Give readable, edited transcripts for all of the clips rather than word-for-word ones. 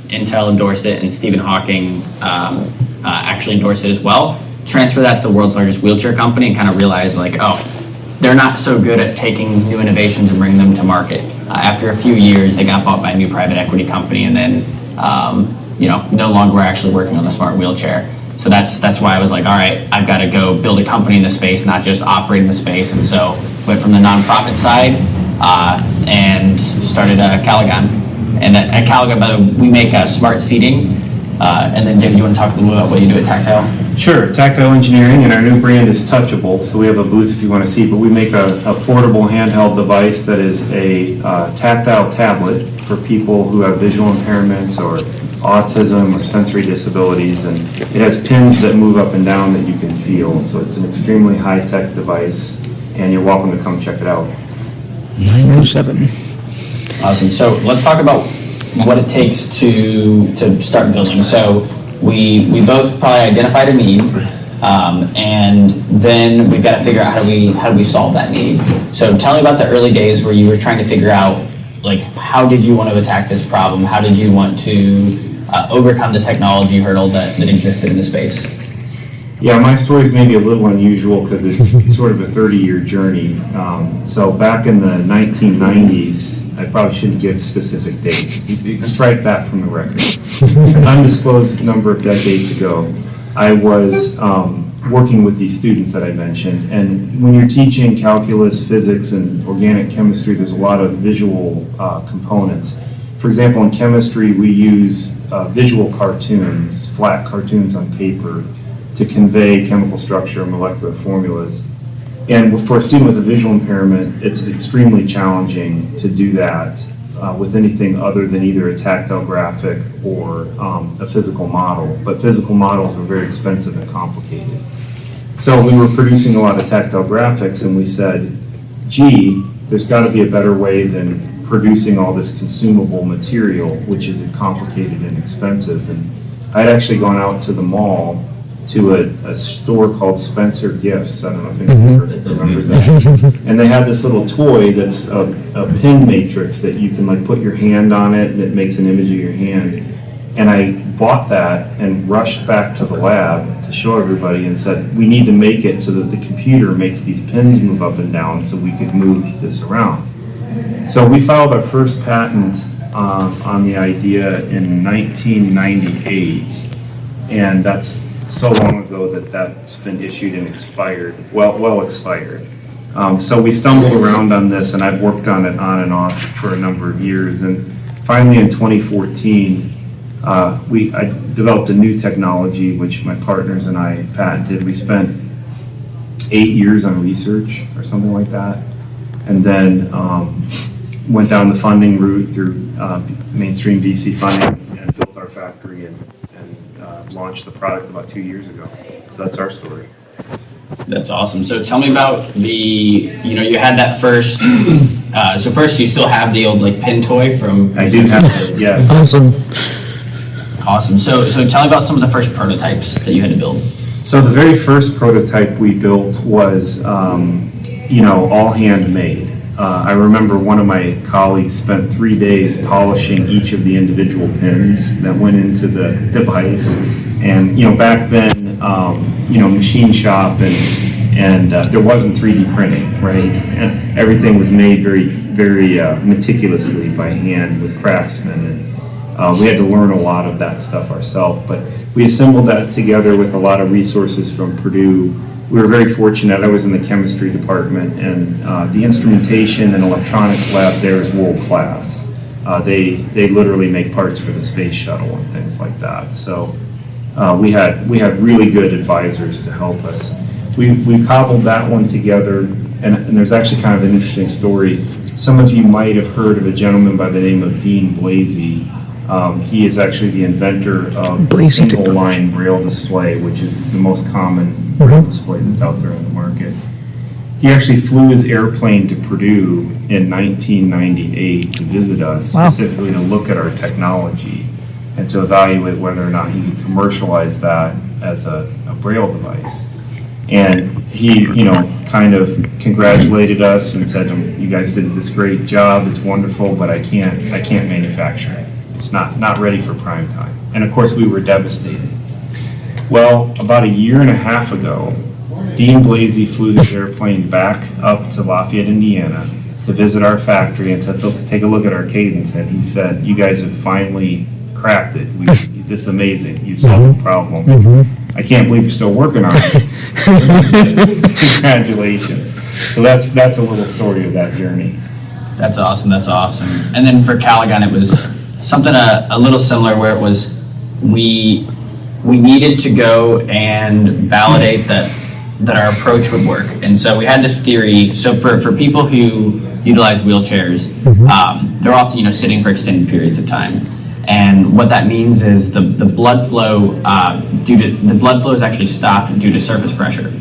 Intel endorsed it and Stephen Hawking actually endorsed it as well. Transfer that to the world's largest wheelchair company and kind of realize like, oh, they're not so good at taking new innovations and bringing them to market. After a few years, they got bought by a new private equity company, and then no longer were actually working on the smart wheelchair. So that's why I was like, all right, I've got to go build a company in the space, not just operate in the space. And so went from the nonprofit side and started Calagon. And at Calagon, by the way, we make smart seating. And then David, you want to talk a little bit about what you do at Tactile? Sure, Tactile Engineering, and our new brand is Touchable. So we have a booth if you want to see, but we make a portable handheld device that is a tactile tablet for people who have visual impairments or autism or sensory disabilities, and it has pins that move up and down that you can feel. So it's an extremely high-tech device, and you're welcome to come check it out. 907. Awesome. So let's talk about what it takes to start building. So we both probably identified a need, and then we've got to figure out how do we solve that need. So tell me about the early days where you were trying to figure out, like, how did you want to attack this problem? How did you want to overcome the technology hurdle that existed in the space? Yeah, my story is maybe a little unusual because it's sort of a 30-year journey. So back in the 1990s, I probably shouldn't give specific dates. Strike that from the record. An undisclosed number of decades ago, I was working with these students that I mentioned. And when you're teaching calculus, physics, and organic chemistry, there's a lot of visual components. For example, in chemistry, we use visual cartoons, flat cartoons on paper, to convey chemical structure and molecular formulas. And for a student with a visual impairment, it's extremely challenging to do that with anything other than either a tactile graphic or a physical model. But physical models are very expensive and complicated. So we were producing a lot of tactile graphics, and we said, gee, there's got to be a better way than producing all this consumable material, which is complicated and expensive. And I'd actually gone out to the mall to a store called Spencer Gifts. I don't know if anyone remembers that. And they had this little toy that's a pin matrix that you can like put your hand on it and it makes an image of your hand. And I bought that and rushed back to the lab to show everybody and said, we need to make it so that the computer makes these pins move up and down so we could move this around. So we filed our first patent on the idea in 1998, and that's so long ago that's been issued and expired, well expired. So we stumbled around on this, and I've worked on it on and off for a number of years. And finally in 2014, I developed a new technology, which my partners and I patented. We spent 8 years on research or something like that, and then went down the funding route through mainstream VC funding and built our factory and launched the product about 2 years ago. So that's our story. That's awesome. So tell me about you had that first, so first you still have the old like pin toy from... I do have it, yes. Awesome. So tell me about some of the first prototypes that you had to build. So the very first prototype we built was, all handmade. I remember one of my colleagues spent 3 days polishing each of the individual pins that went into the device. And, back then, machine shop and there wasn't 3D printing, right? And everything was made very, very meticulously by hand with craftsmen. And we had to learn a lot of that stuff ourselves. But we assembled that together with a lot of resources from Purdue. We were very fortunate. I was in the chemistry department, and the instrumentation and electronics lab there is world class. They literally make parts for the space shuttle and things like that. So we had really good advisors to help us. We cobbled that one together, and there's actually kind of an interesting story. Some of you might have heard of a gentleman by the name of Dean Blasey. He is actually the inventor of the single line braille display, which is the most common braille display that's out there in the market. He actually flew his airplane to Purdue in 1998 to visit us, specifically to look at our technology and to evaluate whether or not he could commercialize that as a braille device. And he, kind of congratulated us and said, "You guys did this great job. It's wonderful, but I can't manufacture it." It's not ready for prime time. And of course, we were devastated. Well, about a year and a half ago, Dean Blasey flew his airplane back up to Lafayette, Indiana, to visit our factory and to take a look at our Cadence. And he said, "You guys have finally cracked it. This is amazing. You solved the problem. I can't believe you're still working on it." Congratulations. So that's a little story of that journey. That's awesome. That's awesome. And then for Calagon, it was something a little similar, where it was we needed to go and validate that our approach would work. And so we had this theory. So for people who utilize wheelchairs, they're often sitting for extended periods of time. And what that means is the blood flow the blood flow is actually stopped due to surface pressure.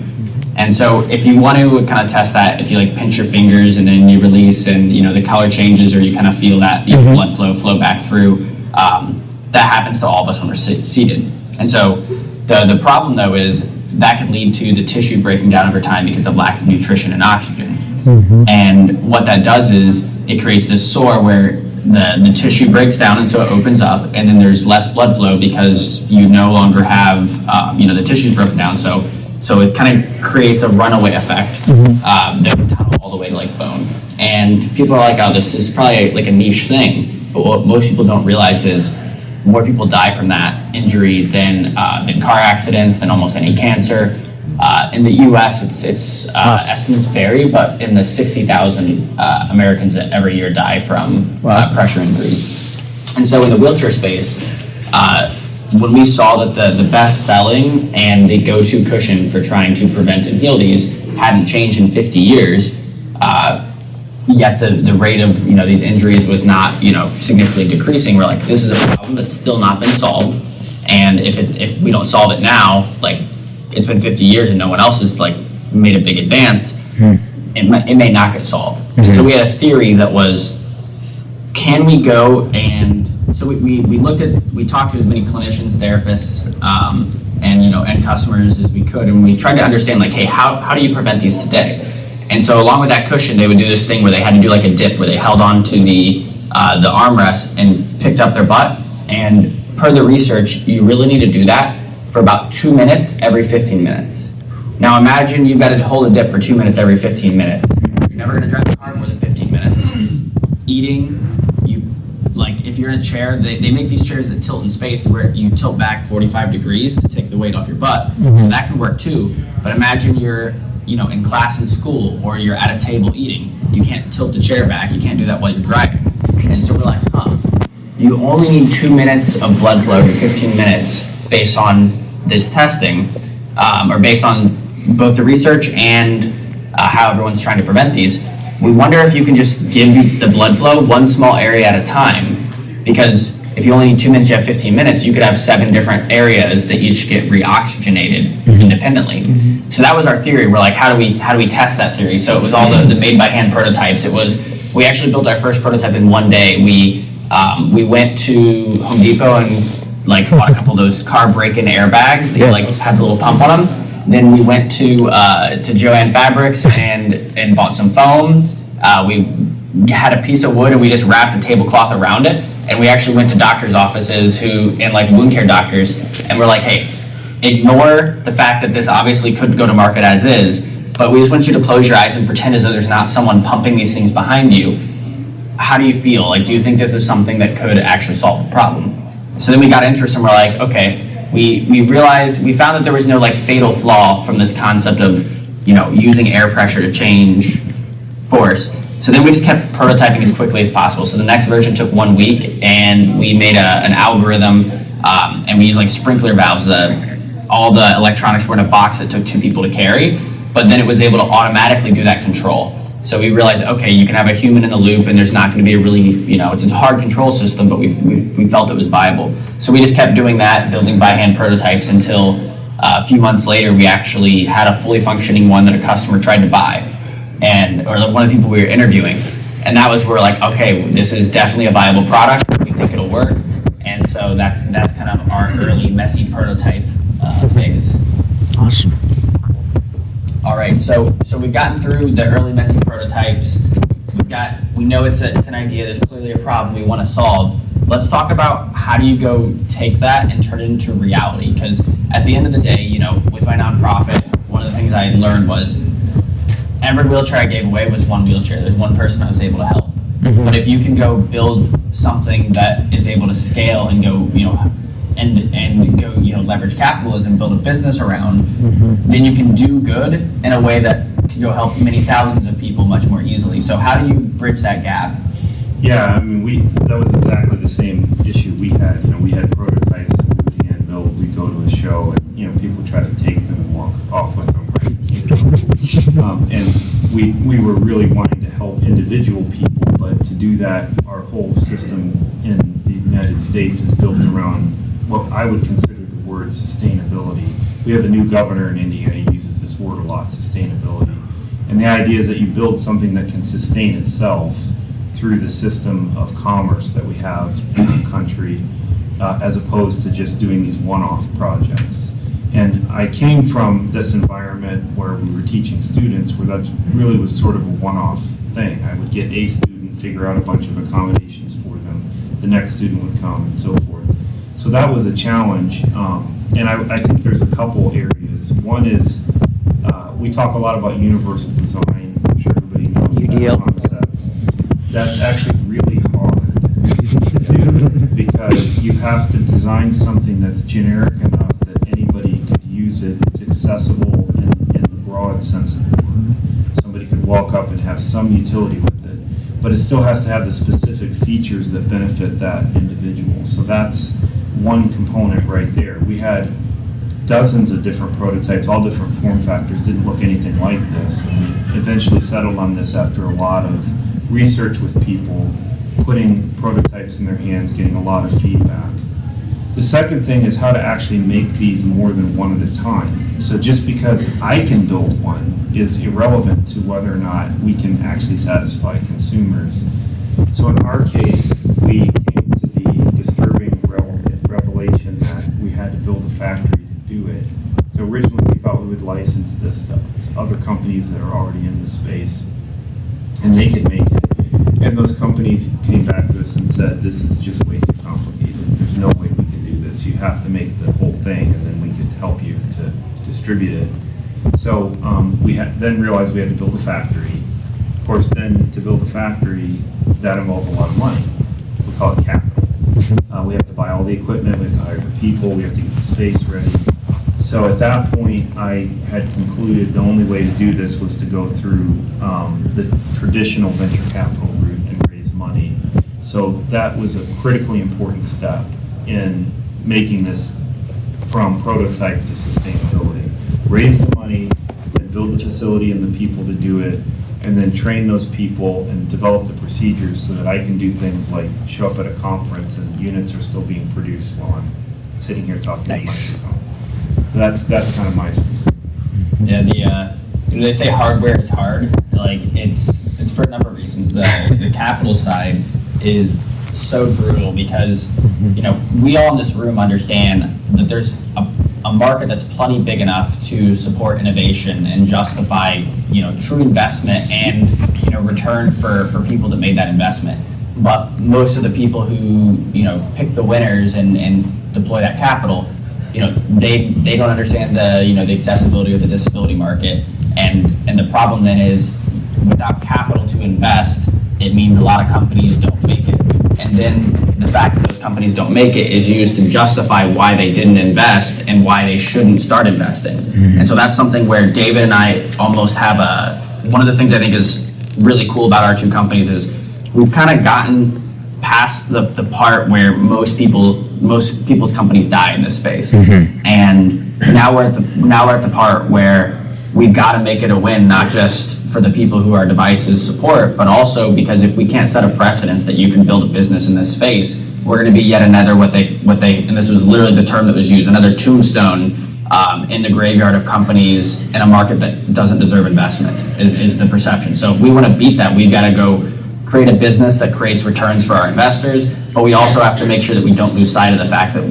And so if you want to kind of test that, if you pinch your fingers and then you release and the color changes, or you kind of feel that blood flow back through, that happens to all of us when we're seated. And so the problem though is that can lead to the tissue breaking down over time because of lack of nutrition and oxygen. And what that does is it creates this sore where the tissue breaks down, and so it opens up, and then there's less blood flow because you no longer have the tissue's broken down. So it kind of creates a runaway effect that would tunnel all the way to bone. And people are like, "Oh, this is probably a niche thing." But what most people don't realize is more people die from that injury than car accidents, than almost any cancer. In the U.S., it's estimates vary, but in the 60,000 Americans that every year die from pressure injuries. And so in the wheelchair space, when we saw that the best selling and the go-to cushion for trying to prevent and heal these hadn't changed in 50 years, yet the rate of these injuries was not significantly decreasing, we're like, this is a problem that's still not been solved. And if we don't solve it now, it's been 50 years and no one else has made a big advance, it may not get solved. And so we had a theory that was, can we go and so we talked to as many clinicians, therapists, and end customers as we could, and we tried to understand hey, how do you prevent these today? And so along with that cushion, they would do this thing where they had to do a dip, where they held on to the armrest and picked up their butt. And per the research, you really need to do that for about 2 minutes every 15 minutes. Now imagine you've got to hold a dip for 2 minutes every 15 minutes. You're never going to drive the car more than 15 minutes. Eating, if you're in a chair, they make these chairs that tilt in space where you tilt back 45 degrees to take the weight off your butt. So that can work too. But imagine you're in class in school, or you're at a table eating. You can't tilt the chair back. You can't do that while you're driving. And so we're like, you only need 2 minutes of blood flow to 15 minutes based on this testing, or based on both the research and how everyone's trying to prevent these. We wonder if you can just give the blood flow one small area at a time, because if you only need 2 minutes, you have 15 minutes, you could have 7 different areas that each get reoxygenated independently. So that was our theory. We're like, how do we test that theory? So it was all the made-by-hand prototypes. We actually built our first prototype in one day. We went to Home Depot and bought a couple of those car break-in airbags that had the little pump on them. Then we went to Joann Fabrics and bought some foam. We had a piece of wood and we just wrapped a tablecloth around it. And we actually went to doctors' offices and wound care doctors, and we're like, hey, ignore the fact that this obviously couldn't go to market as is, but we just want you to close your eyes and pretend as though there's not someone pumping these things behind you. How do you feel? Do you think this is something that could actually solve the problem? So then we got interest and we're like, okay, we realized, we found that there was no fatal flaw from this concept of, using air pressure to change force. So then we just kept prototyping as quickly as possible. So the next version took 1 week, and we made an algorithm, and we used sprinkler valves. All the electronics were in a box that took 2 people to carry, but then it was able to automatically do that control. So we realized, okay, you can have a human in the loop, and there's not going to be a really, it's a hard control system, but we felt it was viable. So we just kept doing that, building by hand prototypes until a few months later, we actually had a fully functioning one that a customer tried to buy. Or one of the people we were interviewing, and that was where we're like, okay, this is definitely a viable product. We think it'll work, and so that's kind of our early messy prototype phase. Awesome. All right, so we've gotten through the early messy prototypes. We know it's an idea. There's clearly a problem we want to solve. let's talk about how do you go take that and turn it into reality? Because at the end of the day, you know, with my nonprofit, one of the things I learned was every wheelchair I gave away was one wheelchair. There's one person I was able to help. But if you can go build something that is able to scale and go, you know, and go, you know, leverage capitalism, build a business around, then you can do good in a way that can go help many thousands of people much more easily. So how do you bridge that gap? Yeah, I mean, that was exactly the same issue we had. You know, we had prototypes that we would hand build. We'd go to a show, and you know, people try to take them and walk off with them. Right? And we were really wanting to help individual people, but to do that, our whole system in the United States is built around what I would consider the word sustainability. We have a new governor in Indiana. He uses this word a lot, sustainability. And the idea is that you build something that can sustain itself through the system of commerce that we have in the country, as opposed to just doing these one-off projects. And I came from this environment where we were teaching students where that really was sort of a one-off thing. I would get a student, figure out a bunch of accommodations for them, the next student would come, and so forth. So that was a challenge, and I think there's a couple areas. One is, we talk a lot about universal design. I'm sure everybody knows that concept. That's actually really hard to do because you have to design something that's generic enough that anybody could use it. It's accessible in the broad sense of the word. Somebody could walk up and have some utility with it, but it still has to have the specific features that benefit that individual. So that's one component right there. We had dozens of different prototypes, all different form factors, didn't look anything like this. And we eventually settled on this after a lot of research with people, putting prototypes in their hands, getting a lot of feedback. The second thing is how to actually make these more than one at a time. So just because I can build one is irrelevant to whether or not we can actually satisfy consumers. So in our case, we came to the disturbing revelation that we had to build a factory to do it. So originally we thought we would license this to other companies that are already in the space, and they could make it. And those companies came back to us and said, this is just way too complicated. There's no way we can do this. You have to make the whole thing, and then we could help you to distribute it. So we then realized we had to build a factory. Of course, then to build a factory, that involves a lot of money. We call it capital. We have to buy all the equipment, we have to hire the people, we have to get the space ready. So at that point, I had concluded the only way to do this was to go through the traditional venture capital route and raise money. So that was a critically important step in making this from prototype to sustainability. Raise the money, then build the facility and the people to do it, and then train those people and develop the procedures so that I can do things like show up at a conference and units are still being produced while I'm sitting here talking to my phone. So that's kind of my story. Yeah, they say hardware is hard. Like it's for a number of reasons. The capital side is so brutal because you know we all in this room understand that there's a market that's plenty big enough to support innovation and justify true investment and return for people that made that investment. But most of the people who pick the winners and deploy that capital, they don't understand the accessibility of the disability market, and the problem then is without capital to invest, it means a lot of companies don't make it, and then the fact that those companies don't make it is used to justify why they didn't invest and why they shouldn't start investing. And so that's something where David and I almost have one of the things I think is really cool about our two companies is we've kind of gotten past the part where most people's companies die in this space, and now we're at the part where we've got to make it a win, not just for the people who our devices support, but also because if we can't set a precedence that you can build a business in this space, we're going to be yet another what they and this was literally the term that was used, another tombstone in the graveyard of companies in a market that doesn't deserve investment is the perception. So if we want to beat that, we've got to go create a business that creates returns for our investors, but we also have to make sure that we don't lose sight of the fact that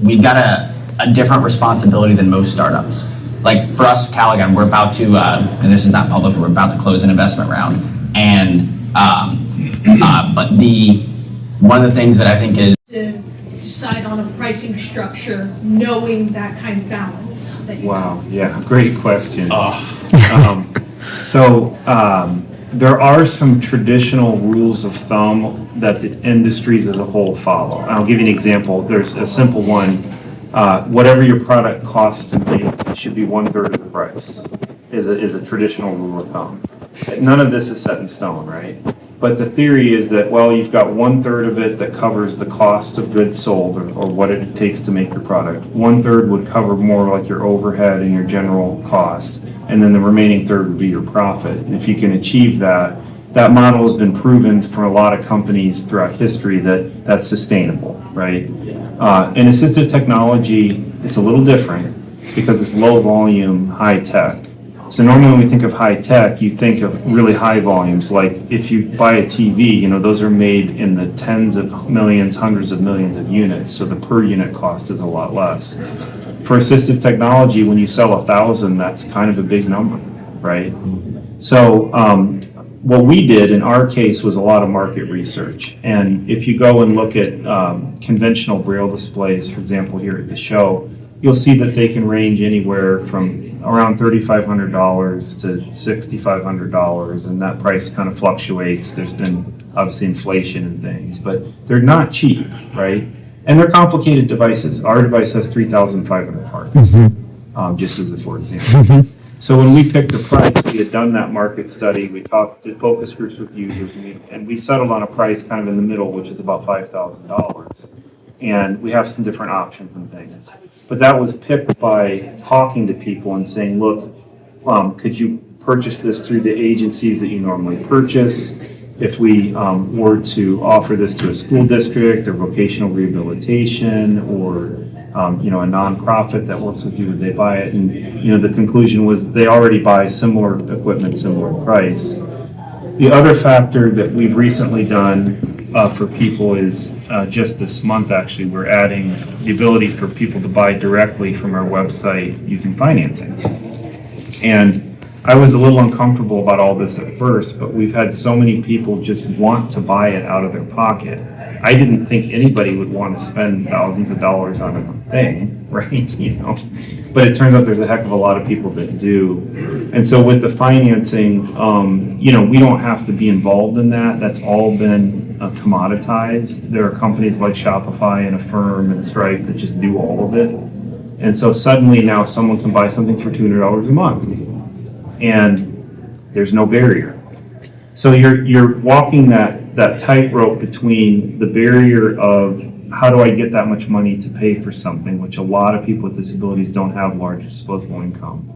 we've got a different responsibility than most startups. Like for us, Calagon, we're about to, and this is not public, but we're about to close an investment round. And, but one of the things that I think to decide on a pricing structure knowing that kind of balance that you have? Wow, yeah, great question. Oh. There are some traditional rules of thumb that the industries as a whole follow. I'll give you an example. There's a simple one. Whatever your product costs to make, it should be 1/3 of the price, is a traditional rule of thumb. None of this is set in stone, right? But the theory is that, well, you've got 1/3 of it that covers the cost of goods sold or what it takes to make your product. 1/3 would cover more like your overhead and your general costs. And then the remaining third would be your profit. And if you can achieve that, that model has been proven for a lot of companies throughout history that that's sustainable, right? In assistive technology, it's a little different because it's low volume, high tech. So normally when we think of high tech, you think of really high volumes. Like if you buy a TV, those are made in the tens of millions, hundreds of millions of units. So the per unit cost is a lot less. For assistive technology, when you sell 1,000, that's kind of a big number, right? So what we did in our case was a lot of market research. And if you go and look at conventional Braille displays, for example, here at the show, you'll see that they can range anywhere from around $3,500 to $6,500, and that price kind of fluctuates. There's been obviously inflation and things, but they're not cheap, right? And they're complicated devices. Our device has 3,500 parts, just as a for example. So when we picked the price, we had done that market study, we talked to focus groups with users, and we settled on a price kind of in the middle, which is about $5,000. And we have some different options and things. But that was picked by talking to people and saying, look, could you purchase this through the agencies that you normally purchase? If we were to offer this to a school district or vocational rehabilitation or a nonprofit that works with you, would they buy it? And the conclusion was they already buy similar equipment, similar price. The other factor that we've recently done for people is just this month actually, we're adding the ability for people to buy directly from our website using financing. And I was a little uncomfortable about all this at first, but we've had so many people just want to buy it out of their pocket. I didn't think anybody would want to spend thousands of dollars on a thing, right? But it turns out there's a heck of a lot of people that do. And so with the financing, we don't have to be involved in that. That's all been commoditized. There are companies like Shopify and Affirm and Stripe that just do all of it. And so suddenly now someone can buy something for $200 a month. And there's no barrier. So you're walking that tightrope between the barrier of how do I get that much money to pay for something, which a lot of people with disabilities don't have large disposable income,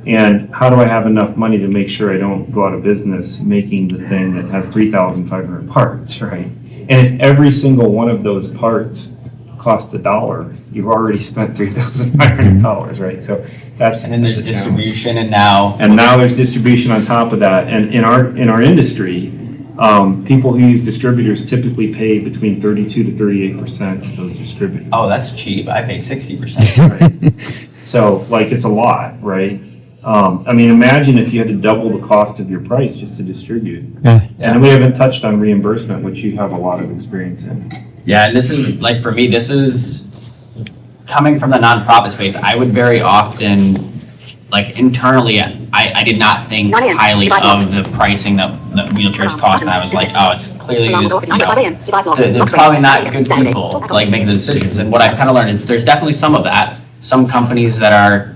and how do I have enough money to make sure I don't go out of business making the thing that has 3,500 parts, right? And if every single one of those parts costs $1, you've already spent $3,500, right? So that's And then there's the distribution, and now there's distribution on top of that. And in our industry, people who use distributors typically pay between 32 to 38% to those distributors. oh, that's cheap. I pay 60%. Right. So it's a lot, right? Imagine if you had to double the cost of your price just to distribute. Yeah. And we haven't touched on reimbursement, which you have a lot of experience in. Yeah, and this is for me. This is coming from the nonprofit space. I would very often, internally, I did not think highly of the pricing that wheelchairs cost, and I was like, oh, it's clearly they're probably not good people making the decisions. And what I've kind of learned is there's definitely some of that. Some companies that are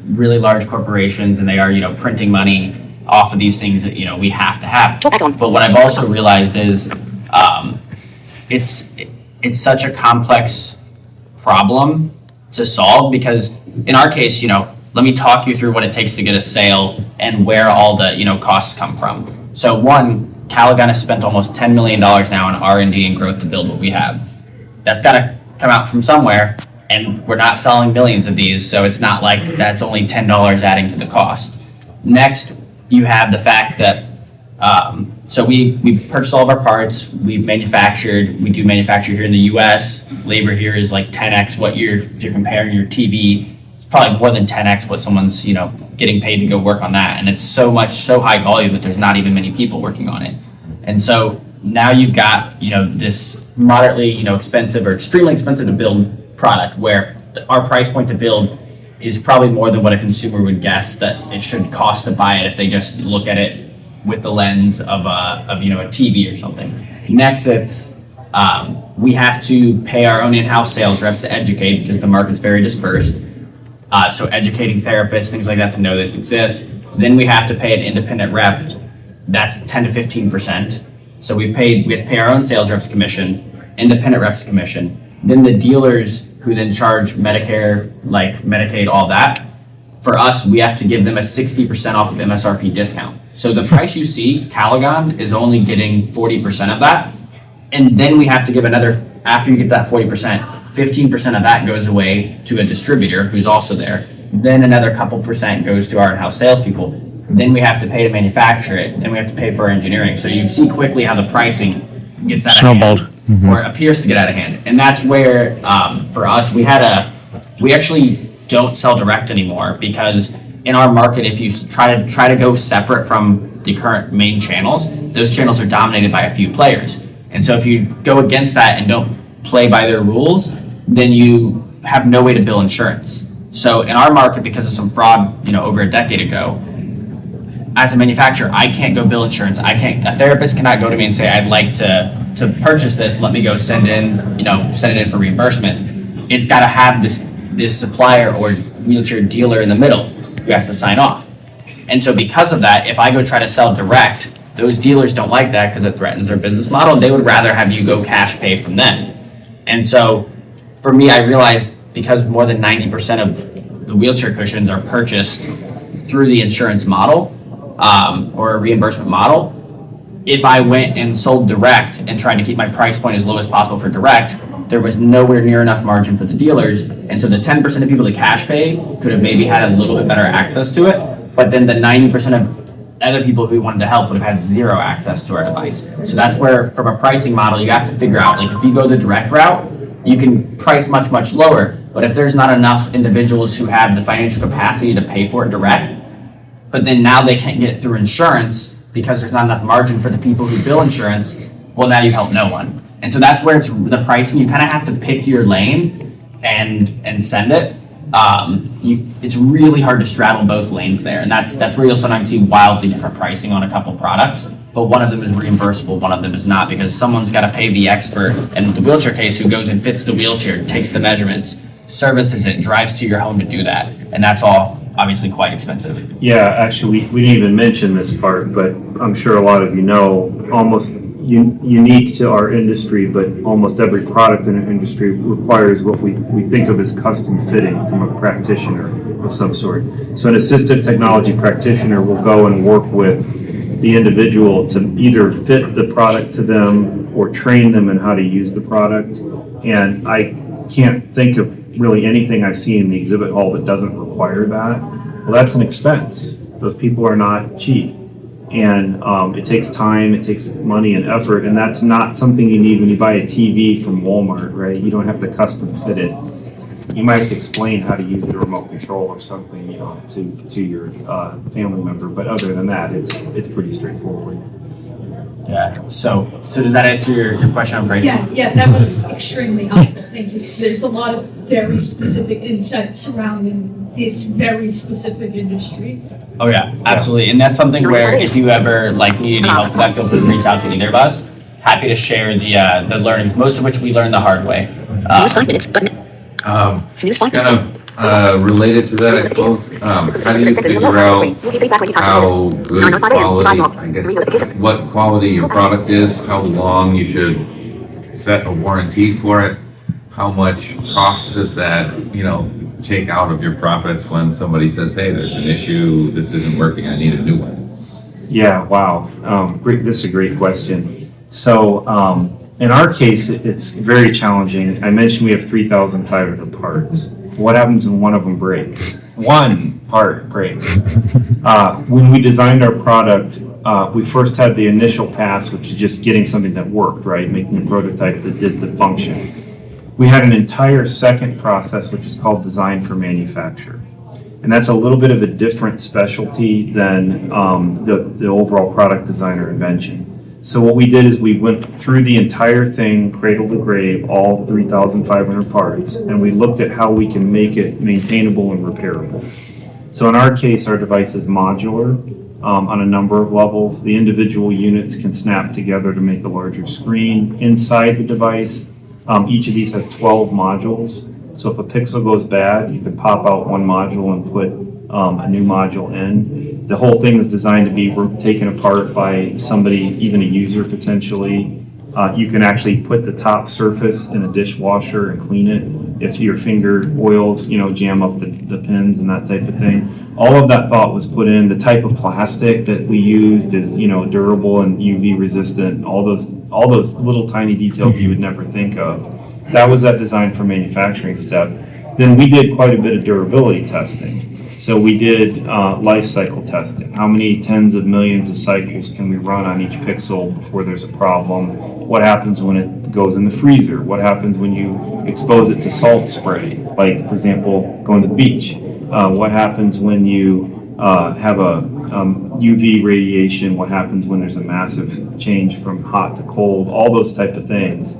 really large corporations, and they are printing money off of these things that we have to have. But what I've also realized is it's such a complex problem to solve, because in our case, let me talk you through what it takes to get a sale and where all the costs come from. So one, Calagon has spent almost $10 million now on R&D and growth to build what we have. That's got to come out from somewhere, and we're not selling millions of these, so it's not like that's only $10 adding to the cost. Next, you have the fact that so we purchased all of our parts, we do manufacture here in the US. Labor here is 10x if you're comparing your TV, it's probably more than 10x what someone's getting paid to go work on that. And it's so high volume that there's not even many people working on it. And so now you've got, this moderately, expensive or extremely expensive to build product where our price point to build is probably more than what a consumer would guess that it should cost to buy it if they just look at it with the lens of a TV or something. Next, it's we have to pay our own in-house sales reps to educate because the market's very dispersed. So educating therapists, things like that to know this exists. Then we have to pay an independent rep. That's 10 to 15%. So we have to pay our own sales reps commission, independent reps commission. Then the dealers who then charge Medicare, like Medicaid, all that. For us, we have to give them a 60% off of MSRP discount. So the price you see, Calagon is only getting 40% of that. And then we have to give another, after you get that 40%, 15% of that goes away to a distributor who's also there. Then another couple percent goes to our in-house salespeople. Then we have to pay to manufacture it. Then we have to pay for our engineering. So you see quickly how the pricing gets out of hand, or appears to get out of hand. And that's where, for us, we actually don't sell direct anymore because in our market, if you try to go separate from the current main channels, those channels are dominated by a few players. And so if you go against that and don't play by their rules, then you have no way to bill insurance. So in our market, because of some fraud, over a decade ago, as a manufacturer, I can't go bill insurance. A therapist cannot go to me and say, I'd like to purchase this. Let me go send it in for reimbursement. It's got to have this supplier or wheelchair dealer in the middle who has to sign off. And so because of that, if I go try to sell direct, those dealers don't like that because it threatens their business model. They would rather have you go cash pay from them. And so for me, I realized because more than 90% of the wheelchair cushions are purchased through the insurance model or a reimbursement model, if I went and sold direct and tried to keep my price point as low as possible for direct, there was nowhere near enough margin for the dealers. And so the 10% of people that cash pay could have maybe had a little bit better access to it. But then the 90% of other people who wanted to help would have had zero access to our device. So that's where, from a pricing model, you have to figure out, like if you go the direct route, you can price much, much lower. But if there's not enough individuals who have the financial capacity to pay for it direct, but then now they can't get it through insurance because there's not enough margin for the people who bill insurance, well, now you've helped no one. And so that's where it's the pricing. You kind of have to pick your lane and send it. It's really hard to straddle both lanes there, and that's where you'll sometimes see wildly different pricing on a couple products. But one of them is reimbursable, one of them is not, because someone's got to pay the expert in the wheelchair case who goes and fits the wheelchair, takes the measurements, services it, drives to your home to do that, and that's all obviously quite expensive. Yeah, actually, we didn't even mention this part, but I'm sure a lot of you know, almost unique to our industry, but almost every product in our industry requires what we think of as custom fitting from a practitioner of some sort. So an assistive technology practitioner will go and work with the individual to either fit the product to them or train them in how to use the product. And I can't think of really anything I see in the exhibit hall that doesn't require that. Well, that's an expense. Those people are not cheap. And it takes time, it takes money and effort, and that's not something you need when you buy a TV from Walmart, right? You don't have to custom fit it. You might have to explain how to use the remote control or something, to your family member. But other than that, it's pretty straightforward. Yeah. So does that answer your question on pricing? Yeah, that was extremely helpful. Thank you. So there's a lot of very specific insights surrounding this very specific industry. Oh yeah, absolutely. And that's something where if you ever need any help with that, feel free to reach out to either of us. Happy to share the learnings, most of which we learned the hard way. Kind of related to that, I suppose. How do you figure out how good quality, I guess, what quality your product is, how long you should set a warranty for it, how much cost does that, take out of your profits when somebody says, hey, there's an issue, this isn't working, I need a new one? Yeah, wow. Great. This is a great question. So in our case, it's very challenging. I mentioned we have 3,500 parts. What happens when one of them breaks? One part breaks. When we designed our product, we first had the initial pass, which is just getting something that worked, right? Making a prototype that did the function. We had an entire second process, which is called design for manufacture. And that's a little bit of a different specialty than the overall product design or invention. So what we did is we went through the entire thing, cradle to grave, all 3,500 parts, and we looked at how we can make it maintainable and repairable. So in our case, our device is modular on a number of levels. The individual units can snap together to make a larger screen. Inside the device, each of these has 12 modules. So if a pixel goes bad, you could pop out one module and put a new module in. The whole thing is designed to be taken apart by somebody, even a user potentially. You can actually put the top surface in a dishwasher and clean it. If your finger oils, jam up the pins and that type of thing. All of that thought was put in. The type of plastic that we used is, durable and UV resistant. All those little tiny details you would never think of. That was that design for manufacturing step. Then we did quite a bit of durability testing. So we did life cycle testing. How many tens of millions of cycles can we run on each pixel before there's a problem? What happens when it goes in the freezer? What happens when you expose it to salt spray? Like, for example, going to the beach. What happens when you have a UV radiation? What happens when there's a massive change from hot to cold? All those type of things.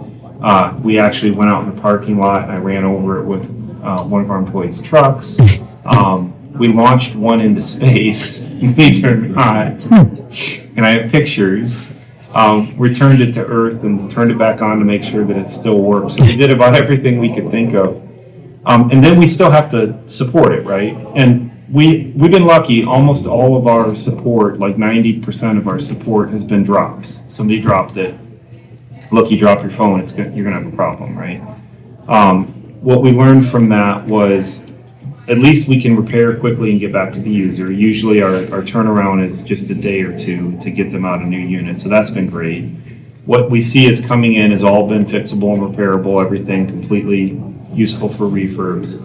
We actually went out in the parking lot and I ran over it with one of our employees' trucks. We launched one into space, believe it or not, and I have pictures. Returned it to Earth and turned it back on to make sure that it still works. So we did about everything we could think of. And then we still have to support it, right? And we've been lucky. Almost all of our support, like 90% of our support, has been drops. Somebody dropped it. Look, you drop your phone, you're going to have a problem, right? What we learned from that was at least we can repair quickly and get back to the user. Usually our turnaround is just a day or two to get them out a new unit, so that's been great. What we see is coming in has all been fixable and repairable, everything completely useful for refurbs.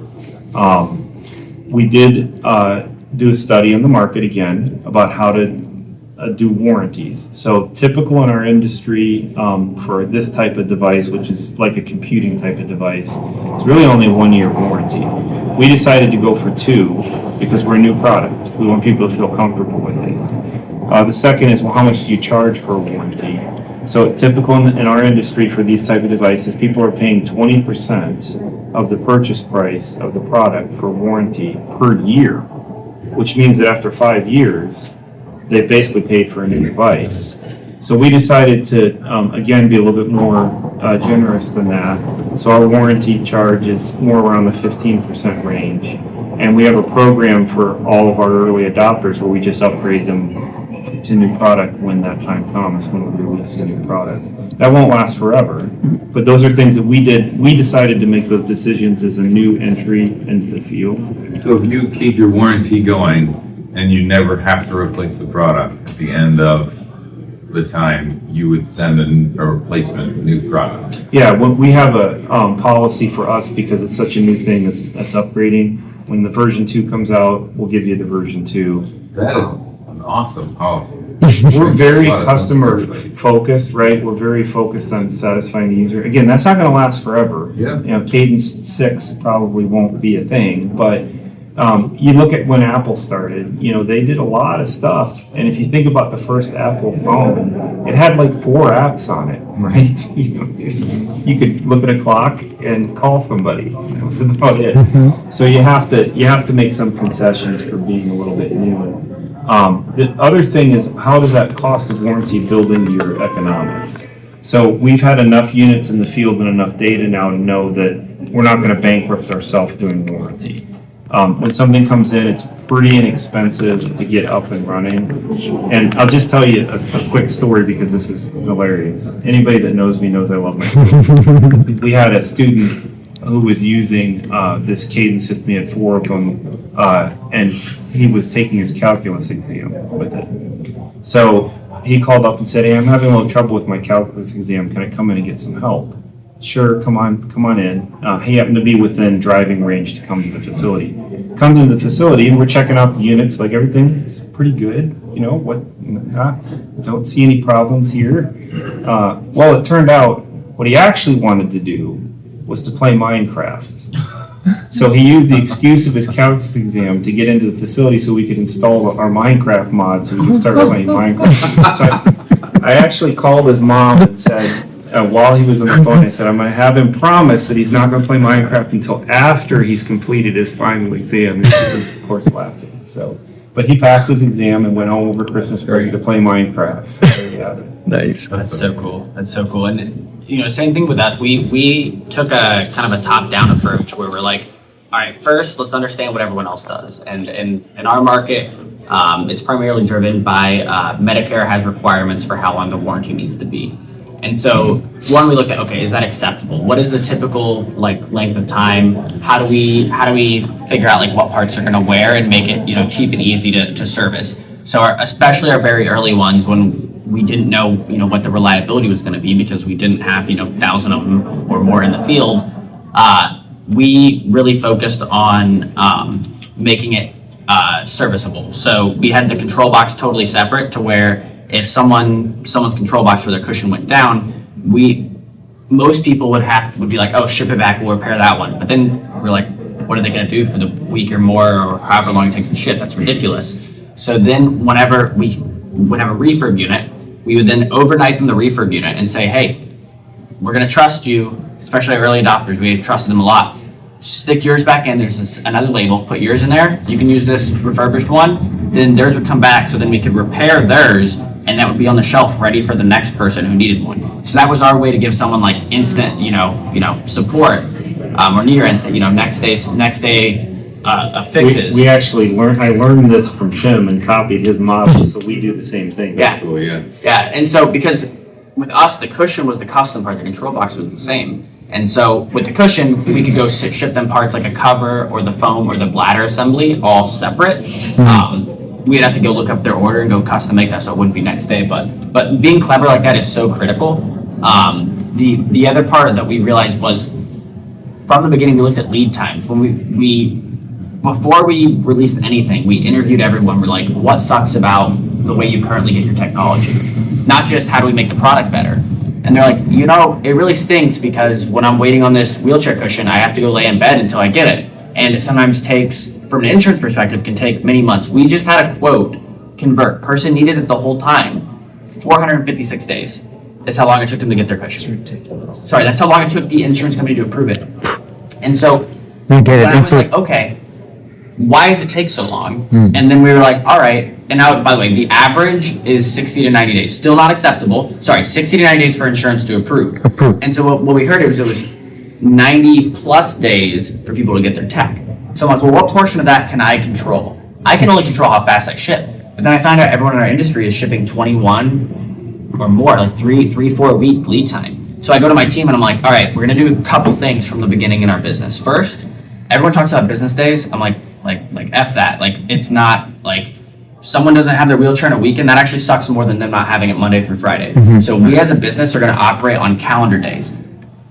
We did do a study in the market again about how to do warranties. So typical in our industry for this type of device, which is like a computing type of device, it's really only a 1-year warranty. We decided to go for 2 because we're a new product. We want people to feel comfortable with it. The second is, well, how much do you charge for a warranty? So typical in our industry for these type of devices, people are paying 20% of the purchase price of the product for warranty per year, which means that after 5 years, they basically paid for a new device. So we decided to, again, be a little bit more generous than that. So our warranty charge is more around the 15% range. And we have a program for all of our early adopters where we just upgrade them to new product when that time comes, when we release a new product. That won't last forever, but those are things that we did. We decided to make those decisions as a new entry into the field. So if you keep your warranty going and you never have to replace the product at the end of the time, you would send a replacement new product? Yeah, we have a policy for us because it's such a new thing that's upgrading. When the version 2 comes out, we'll give you the version 2. That is an awesome policy. We're very customer focused, right? We're very focused on satisfying the user. Again, that's not going to last forever. Yeah. Cadence 6 probably won't be a thing, but you look at when Apple started, they did a lot of stuff. And if you think about the first Apple phone, it had like 4 apps on it, right? You could look at a clock and call somebody. That was about it. So you have to make some concessions for being a little bit new. The other thing is, how does that cost of warranty build into your economics? So we've had enough units in the field and enough data now to know that we're not going to bankrupt ourselves doing warranty. When something comes in, it's pretty inexpensive to get up and running. And I'll just tell you a quick story because this is hilarious. Anybody that knows me knows I love my stories. We had a student who was using this Cadence system. He had 4 of them, and he was taking his calculus exam with it. So he called up and said, "Hey, I'm having a little trouble with my calculus exam. Can I come in and get some help?" "Sure, come on in." He happened to be within driving range to come to the facility. Comes into the facility and we're checking out the units, like everything's pretty good. Don't see any problems here. Well, it turned out what he actually wanted to do was to play Minecraft. So he used the excuse of his calculus exam to get into the facility so we could install our Minecraft mod so we could start playing Minecraft. So I actually called his mom and said, while he was on the phone, I said, I'm gonna have him promise that he's not gonna play Minecraft until after he's completed his final exam. And he was, of course, laughing, so. But he passed his exam and went home over Christmas break to play Minecraft, so there you have it. Nice. That's so cool. That's so cool. And, you know, same thing with us. We took a kind of a top-down approach where we're like, all right, first, let's understand what everyone else does. And in our market, it's primarily driven by Medicare has requirements for how long the warranty needs to be. And so, one, we looked at, okay, is that acceptable? What is the typical like length of time? How do we figure out like what parts are going to wear and make it, you know, cheap and easy to service? So especially our very early ones, when we didn't know, you know, what the reliability was going to be because we didn't have, you know, 1,000 of them or more in the field, we really focused on making it serviceable. So we had the control box totally separate to where if someone's control box for their cushion went down, most people would be like, oh, ship it back, we'll repair that one. But then we're like, what are they going to do for the week or more or however long it takes to ship? That's ridiculous. So then whenever we would have a refurb unit, we would then overnight them the refurb unit and say, hey, we're going to trust you, especially early adopters. We trusted them a lot. Stick yours back in. There's another label. Put yours in there. You can use this refurbished one. Then theirs would come back. So then we could repair theirs, and that would be on the shelf ready for the next person who needed one. So that was our way to give someone like instant, support, or near instant, next day fixes. We actually I learned this from Tim and copied his model, so we do the same thing. Yeah. Cool, yeah. Yeah, and so because with us, the cushion was the custom part, the control box was the same. And so with the cushion, we could go ship them parts like a cover or the foam or the bladder assembly all separate. We'd have to go look up their order and go custom make that, so it wouldn't be next day. But being clever like that is so critical. The other part that we realized was from the beginning we looked at lead times. When we before we released anything, we interviewed everyone. We're like, what sucks about the way you currently get your technology? Not just how do we make the product better. And they're like, it really stinks because when I'm waiting on this wheelchair cushion, I have to go lay in bed until I get it. And it sometimes takes, from an insurance perspective, can take many months. We just had a quote convert. Person needed it the whole time. 456 days is how long it took them to get their cushion. Sorry, that's how long it took the insurance company to approve it. And so when I was like, okay, why does it take so long? And then we were like, all right. And now, by the way, the average is 60 to 90 days. Still not acceptable. Sorry, 60 to 90 days for insurance to approve. And so what we heard it was 90 plus days for people to get their tech. So I'm like, well, what portion of that can I control? I can only control how fast I ship. But then I found out everyone in our industry is shipping 21 or more, like 3-4 week lead time. So I go to my team and I'm like, all right, we're gonna do a couple things from the beginning in our business. First, everyone talks about business days. I'm like F that. Like, it's not like someone doesn't have their wheelchair in a weekend. That actually sucks more than them not having it Monday through Friday. So we as a business are gonna operate on calendar days.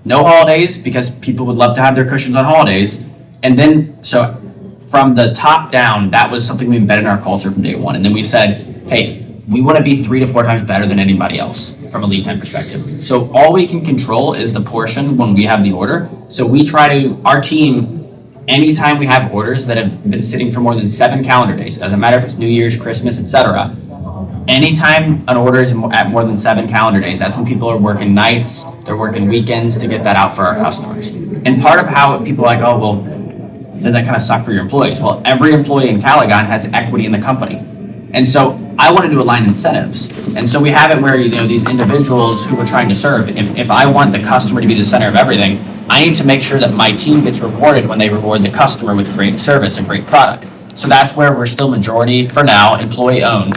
No holidays, because people would love to have their cushions on holidays. And then, so from the top down, that was something we embedded in our culture from day one. And then we said, hey, we want to be 3 to 4 times better than anybody else from a lead time perspective. So all we can control is the portion when we have the order. So we try to, our team, anytime we have orders that have been sitting for more than 7 calendar days, doesn't matter if it's New Year's, Christmas, etc. Anytime an order is at more than 7 calendar days, that's when people are working nights, they're working weekends to get that out for our customers. And part of how people are like, oh, well, does that kind of suck for your employees? Well, every employee in Calagon has equity in the company. And so I wanted to align incentives. And so we have it where, these individuals who we're trying to serve, if I want the customer to be the center of everything, I need to make sure that my team gets rewarded when they reward the customer with great service and great product. So that's where we're still majority, for now, employee owned.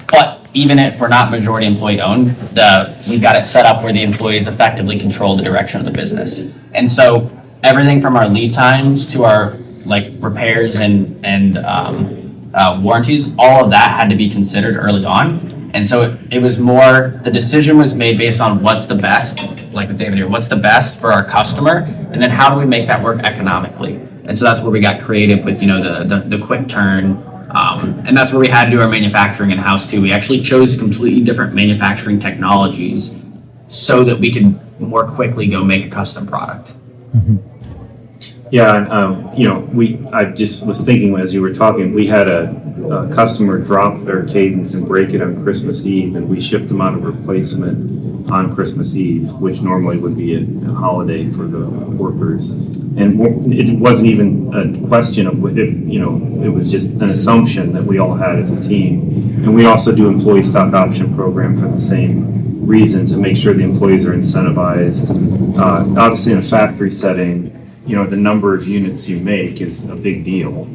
But even if we're not majority employee owned, we've got it set up where the employees effectively control the direction of the business. And so everything from our lead times to our repairs and warranties, all of that had to be considered early on. And so it was more, the decision was made based on what's the best, like with David here, what's the best for our customer, and then how do we make that work economically? And so that's where we got creative with, the quick turn. And that's where we had to do our manufacturing in-house too. We actually chose completely different manufacturing technologies so that we could more quickly go make a custom product. Yeah, and, I just was thinking as you were talking, we had a customer drop their Cadence and break it on Christmas Eve, and we shipped them out a replacement on Christmas Eve, which normally would be a holiday for the workers. And it wasn't even a question of, it was just an assumption that we all had as a team. And we also do employee stock option program for the same reason, to make sure the employees are incentivized. Obviously, in a factory setting, the number of units you make is a big deal.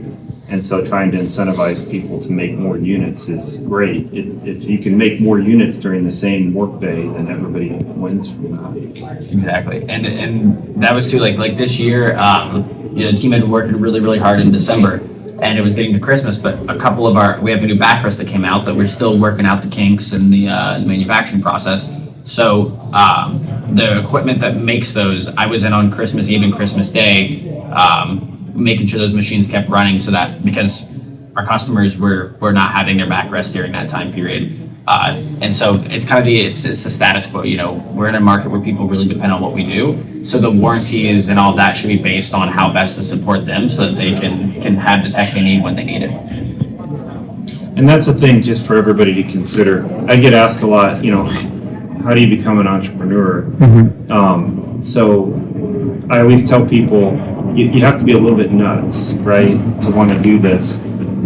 And so trying to incentivize people to make more units is great. If you can make more units during the same workday, then everybody wins from that. Exactly, and that was too like this year. The team had been working really really hard in December, and it was getting to Christmas. But we have a new backrest that came out that we're still working out the kinks in the manufacturing process. So the equipment that makes those, I was in on Christmas Eve and Christmas Day, making sure those machines kept running, so that because our customers were not having their backrest during that time period. And so it's kind of it's the status quo. We're in a market where people really depend on what we do. So the warranties and all that should be based on how best to support them, so that they can have the tech they need when they need it. And that's the thing, just for everybody to consider. I get asked a lot, how do you become an entrepreneur? So I always tell people, you have to be a little bit nuts, right, to want to do this.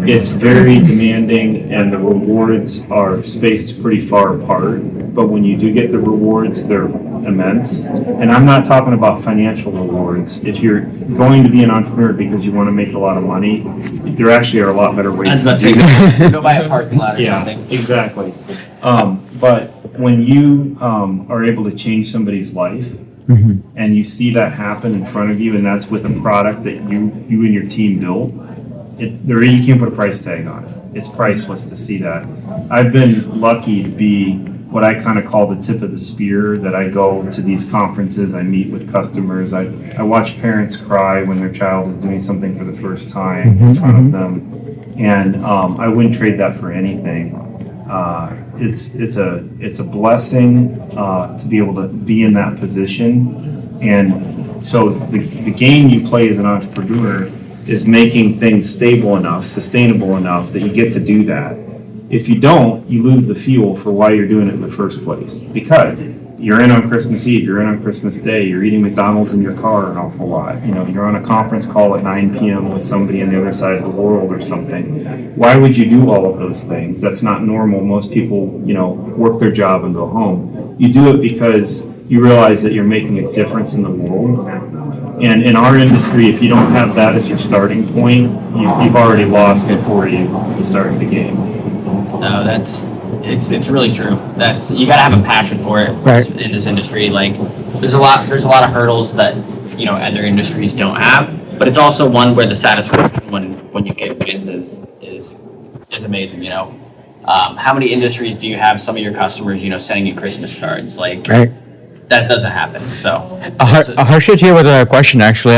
It's very demanding, and the rewards are spaced pretty far apart. But when you do get the rewards, they're immense. And I'm not talking about financial rewards. If you're going to be an entrepreneur because you want to make a lot of money, there actually are a lot better ways to do that. Go buy a parking lot or something. Yeah, exactly. But when you are able to change somebody's life, and you see that happen in front of you, and that's with a product that you and your team built, you can't put a price tag on it. It's priceless to see that. I've been lucky to be what I kind of call the tip of the spear, that I go to these conferences, I meet with customers, I watch parents cry when their child is doing something for the first time in front of them, and I wouldn't trade that for anything. It's a blessing to be able to be in that position. And so the game you play as an entrepreneur is making things stable enough, sustainable enough that you get to do that. If you don't, you lose the fuel for why you're doing it in the first place. Because you're in on Christmas Eve, you're in on Christmas Day, you're eating McDonald's in your car an awful lot. You're on a conference call at 9 p.m. with somebody on the other side of the world or something. Why would you do all of those things? That's not normal. Most people, work their job and go home. You do it because you realize that you're making a difference in the world. And in our industry, if you don't have that as your starting point, you've already lost before you start the game. No, it's really true. You got to have a passion for it in this industry. Like, there's a lot of hurdles that other industries don't have, but it's also one where the satisfaction when you get wins is amazing. How many industries do you have? Some of your customers, sending you Christmas cards, like. Right. That doesn't happen. So Harshit here with a question, actually.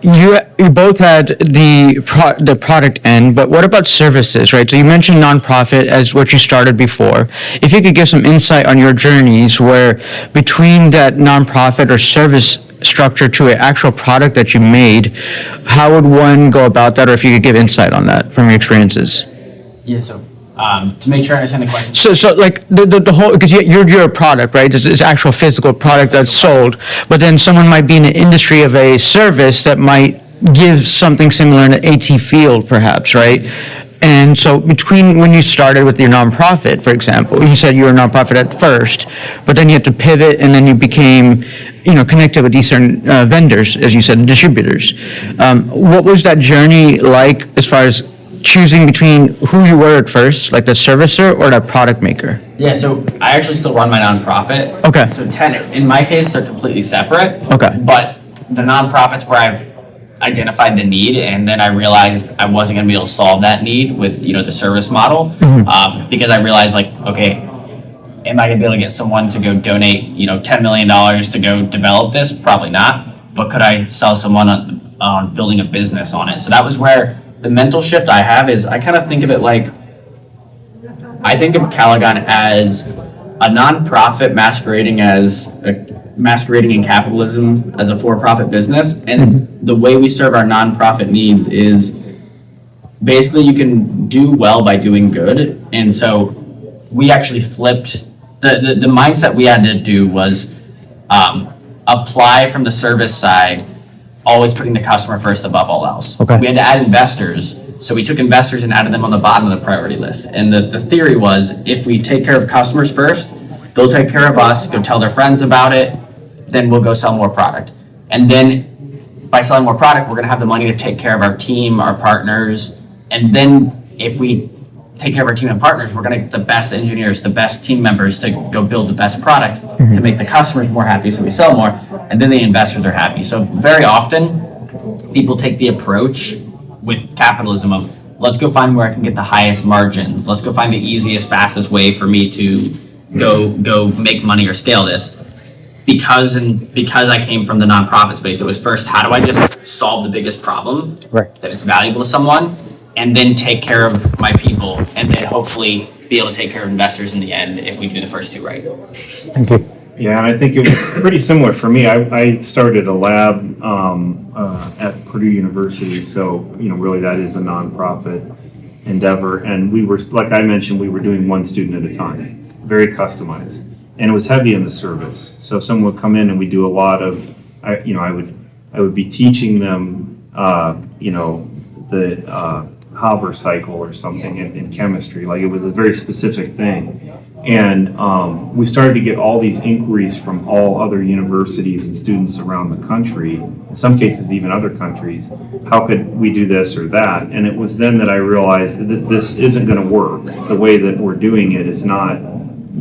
You both had the product end, but what about services, right? So you mentioned nonprofit as what you started before. If you could give some insight on your journeys, where between that nonprofit or service structure to an actual product that you made, how would one go about that, or if you could give insight on that from your experiences? Yeah. So. To make sure I understand the question. So like the whole, because you're a product, right? It's actual physical product that's sold, but then someone might be in the industry of a service that might give something similar in the AT field, perhaps, right? And so between when you started with your nonprofit, for example, you said you were a nonprofit at first, but then you had to pivot, and then you became, connected with these certain vendors, as you said, distributors. What was that journey like as far as choosing between who you were at first, like the servicer or the product maker? Yeah, so I actually still run my nonprofit. Okay. So in my case, they're completely separate. Okay. But the nonprofit's where I've identified the need, and then I realized I wasn't going to be able to solve that need with the service model, because I realized, like, okay, am I going to be able to get someone to go donate $10 million to go develop this? Probably not. But could I sell someone on building a business on it? So that was where the mental shift I have is, I kind of think of it like, I think of Calagon as a nonprofit masquerading as masquerading in capitalism as a for-profit business. And the way we serve our nonprofit needs is basically you can do well by doing good. And so we actually flipped the mindset we had to do was apply from the service side, always putting the customer first above all else. Okay. We had to add investors. So we took investors and added them on the bottom of the priority list. And the theory was if we take care of customers first, they'll take care of us, go tell their friends about it, then we'll go sell more product. And then by selling more product, we're gonna have the money to take care of our team, our partners. And then if we take care of our team and partners, we're gonna get the best engineers, the best team members to go build the best products to make the customers more happy so we sell more, and then the investors are happy. So very often, people take the approach with capitalism of, let's go find where I can get the highest margins, let's go find the easiest, fastest way for me to go make money or scale this. Because I came from the nonprofit space, it was first, how do I just solve the biggest problem that it's valuable to someone, and then take care of my people, and then hopefully be able to take care of investors in the end if we do the first two right. Thank you. Yeah, and I think it was pretty similar for me. I started a lab at Purdue University, so really that is a nonprofit endeavor. And we were, like I mentioned, we were doing one student at a time, very customized, and it was heavy in the service. So if someone would come in and we do a lot of, I would be teaching them, the Haber cycle or something in chemistry. Like it was a very specific thing. And we started to get all these inquiries from all other universities and students around the country, in some cases even other countries. How could we do this or that? And it was then that I realized that this isn't going to work. The way that we're doing it is not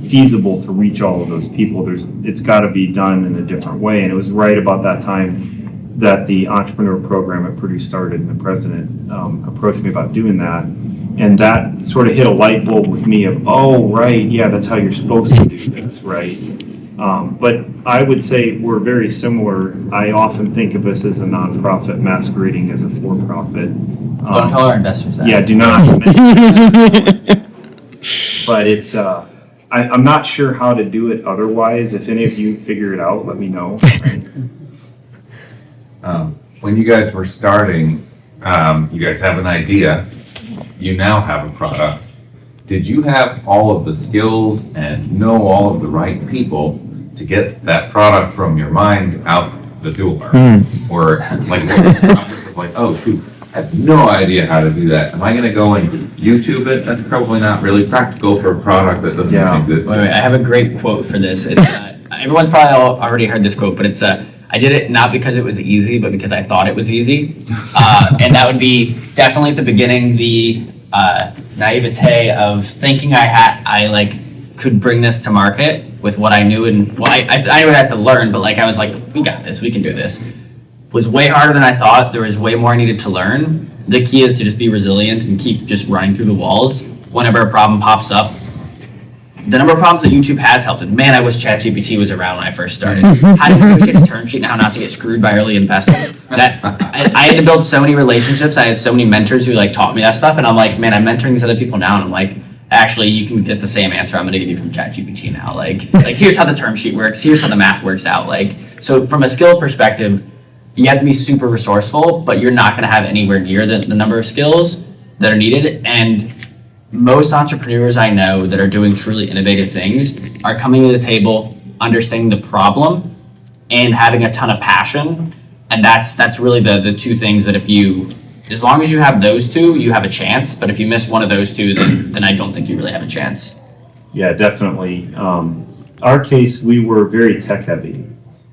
feasible to reach all of those people. It's got to be done in a different way. And it was right about that time that the entrepreneur program at Purdue started, and the president approached me about doing that. And that sort of hit a light bulb with me of, oh, right, yeah, that's how you're supposed to do this, right? But I would say we're very similar. I often think of us as a nonprofit masquerading as a for-profit. Don't tell our investors that. Yeah, do not. But it's, I'm not sure how to do it otherwise. If any of you figure it out, let me know. When you guys were starting, you guys have an idea, you now have a product. Did you have all of the skills and know all of the right people to get that product from your mind out the door? Or like, oh shoot, I have no idea how to do that. Am I gonna go and YouTube it? That's probably not really practical for a product that doesn't exist. Wait, I have a great quote for this. It's, everyone's probably already heard this quote, but it's I did it not because it was easy, but because I thought it was easy. And that would be definitely at the beginning, the naivete of thinking I could bring this to market with what I knew. And well, I would have to learn, but I was like, we got this, we can do this. It was way harder than I thought. There was way more I needed to learn. The key is to just be resilient and keep just running through the walls. Whenever a problem pops up, the number of problems that YouTube has helped. And man, I wish ChatGPT was around when I first started. How to negotiate a term sheet and how not to get screwed by early investors. I had to build so many relationships. I had so many mentors who taught me that stuff. And I'm like, man, I'm mentoring these other people now. And I'm like, actually, you can get the same answer I'm going to give you from ChatGPT now. Like here's how the term sheet works. Here's how the math works out. So from a skill perspective, you have to be super resourceful, but you're not going to have anywhere near the number of skills that are needed. And most entrepreneurs I know that are doing truly innovative things are coming to the table, understanding the problem, and having a ton of passion. And that's really the two things that as long as you have those two, you have a chance. But if you miss one of those two, then I don't think you really have a chance. Yeah, definitely. Our case, we were very tech heavy.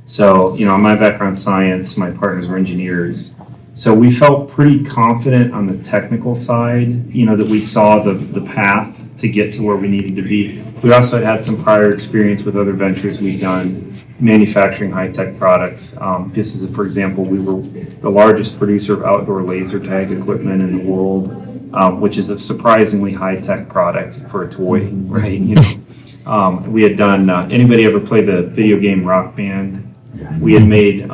So, my background science, my partners were engineers. So we felt pretty confident on the technical side, that we saw the path to get to where we needed to be. We also had some prior experience with other ventures we've done, manufacturing high-tech products. This is, for example, we were the largest producer of outdoor laser tag equipment in the world, which is a surprisingly high-tech product for a toy, right? We had done, anybody ever play the video game Rock Band? We had made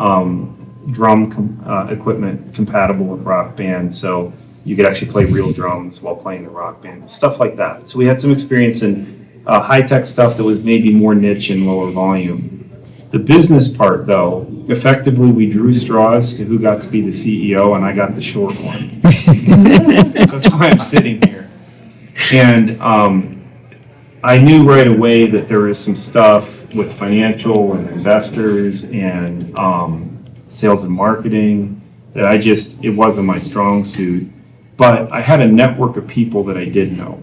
drum equipment compatible with Rock Band, so you could actually play real drums while playing the Rock Band, stuff like that. So we had some experience in high-tech stuff that was maybe more niche and lower volume. The business part, though, effectively, we drew straws to who got to be the CEO, and I got the short one. That's why I'm sitting here. And I knew right away that there was some stuff with financial and investors and sales and marketing that it wasn't my strong suit. But I had a network of people that I did know.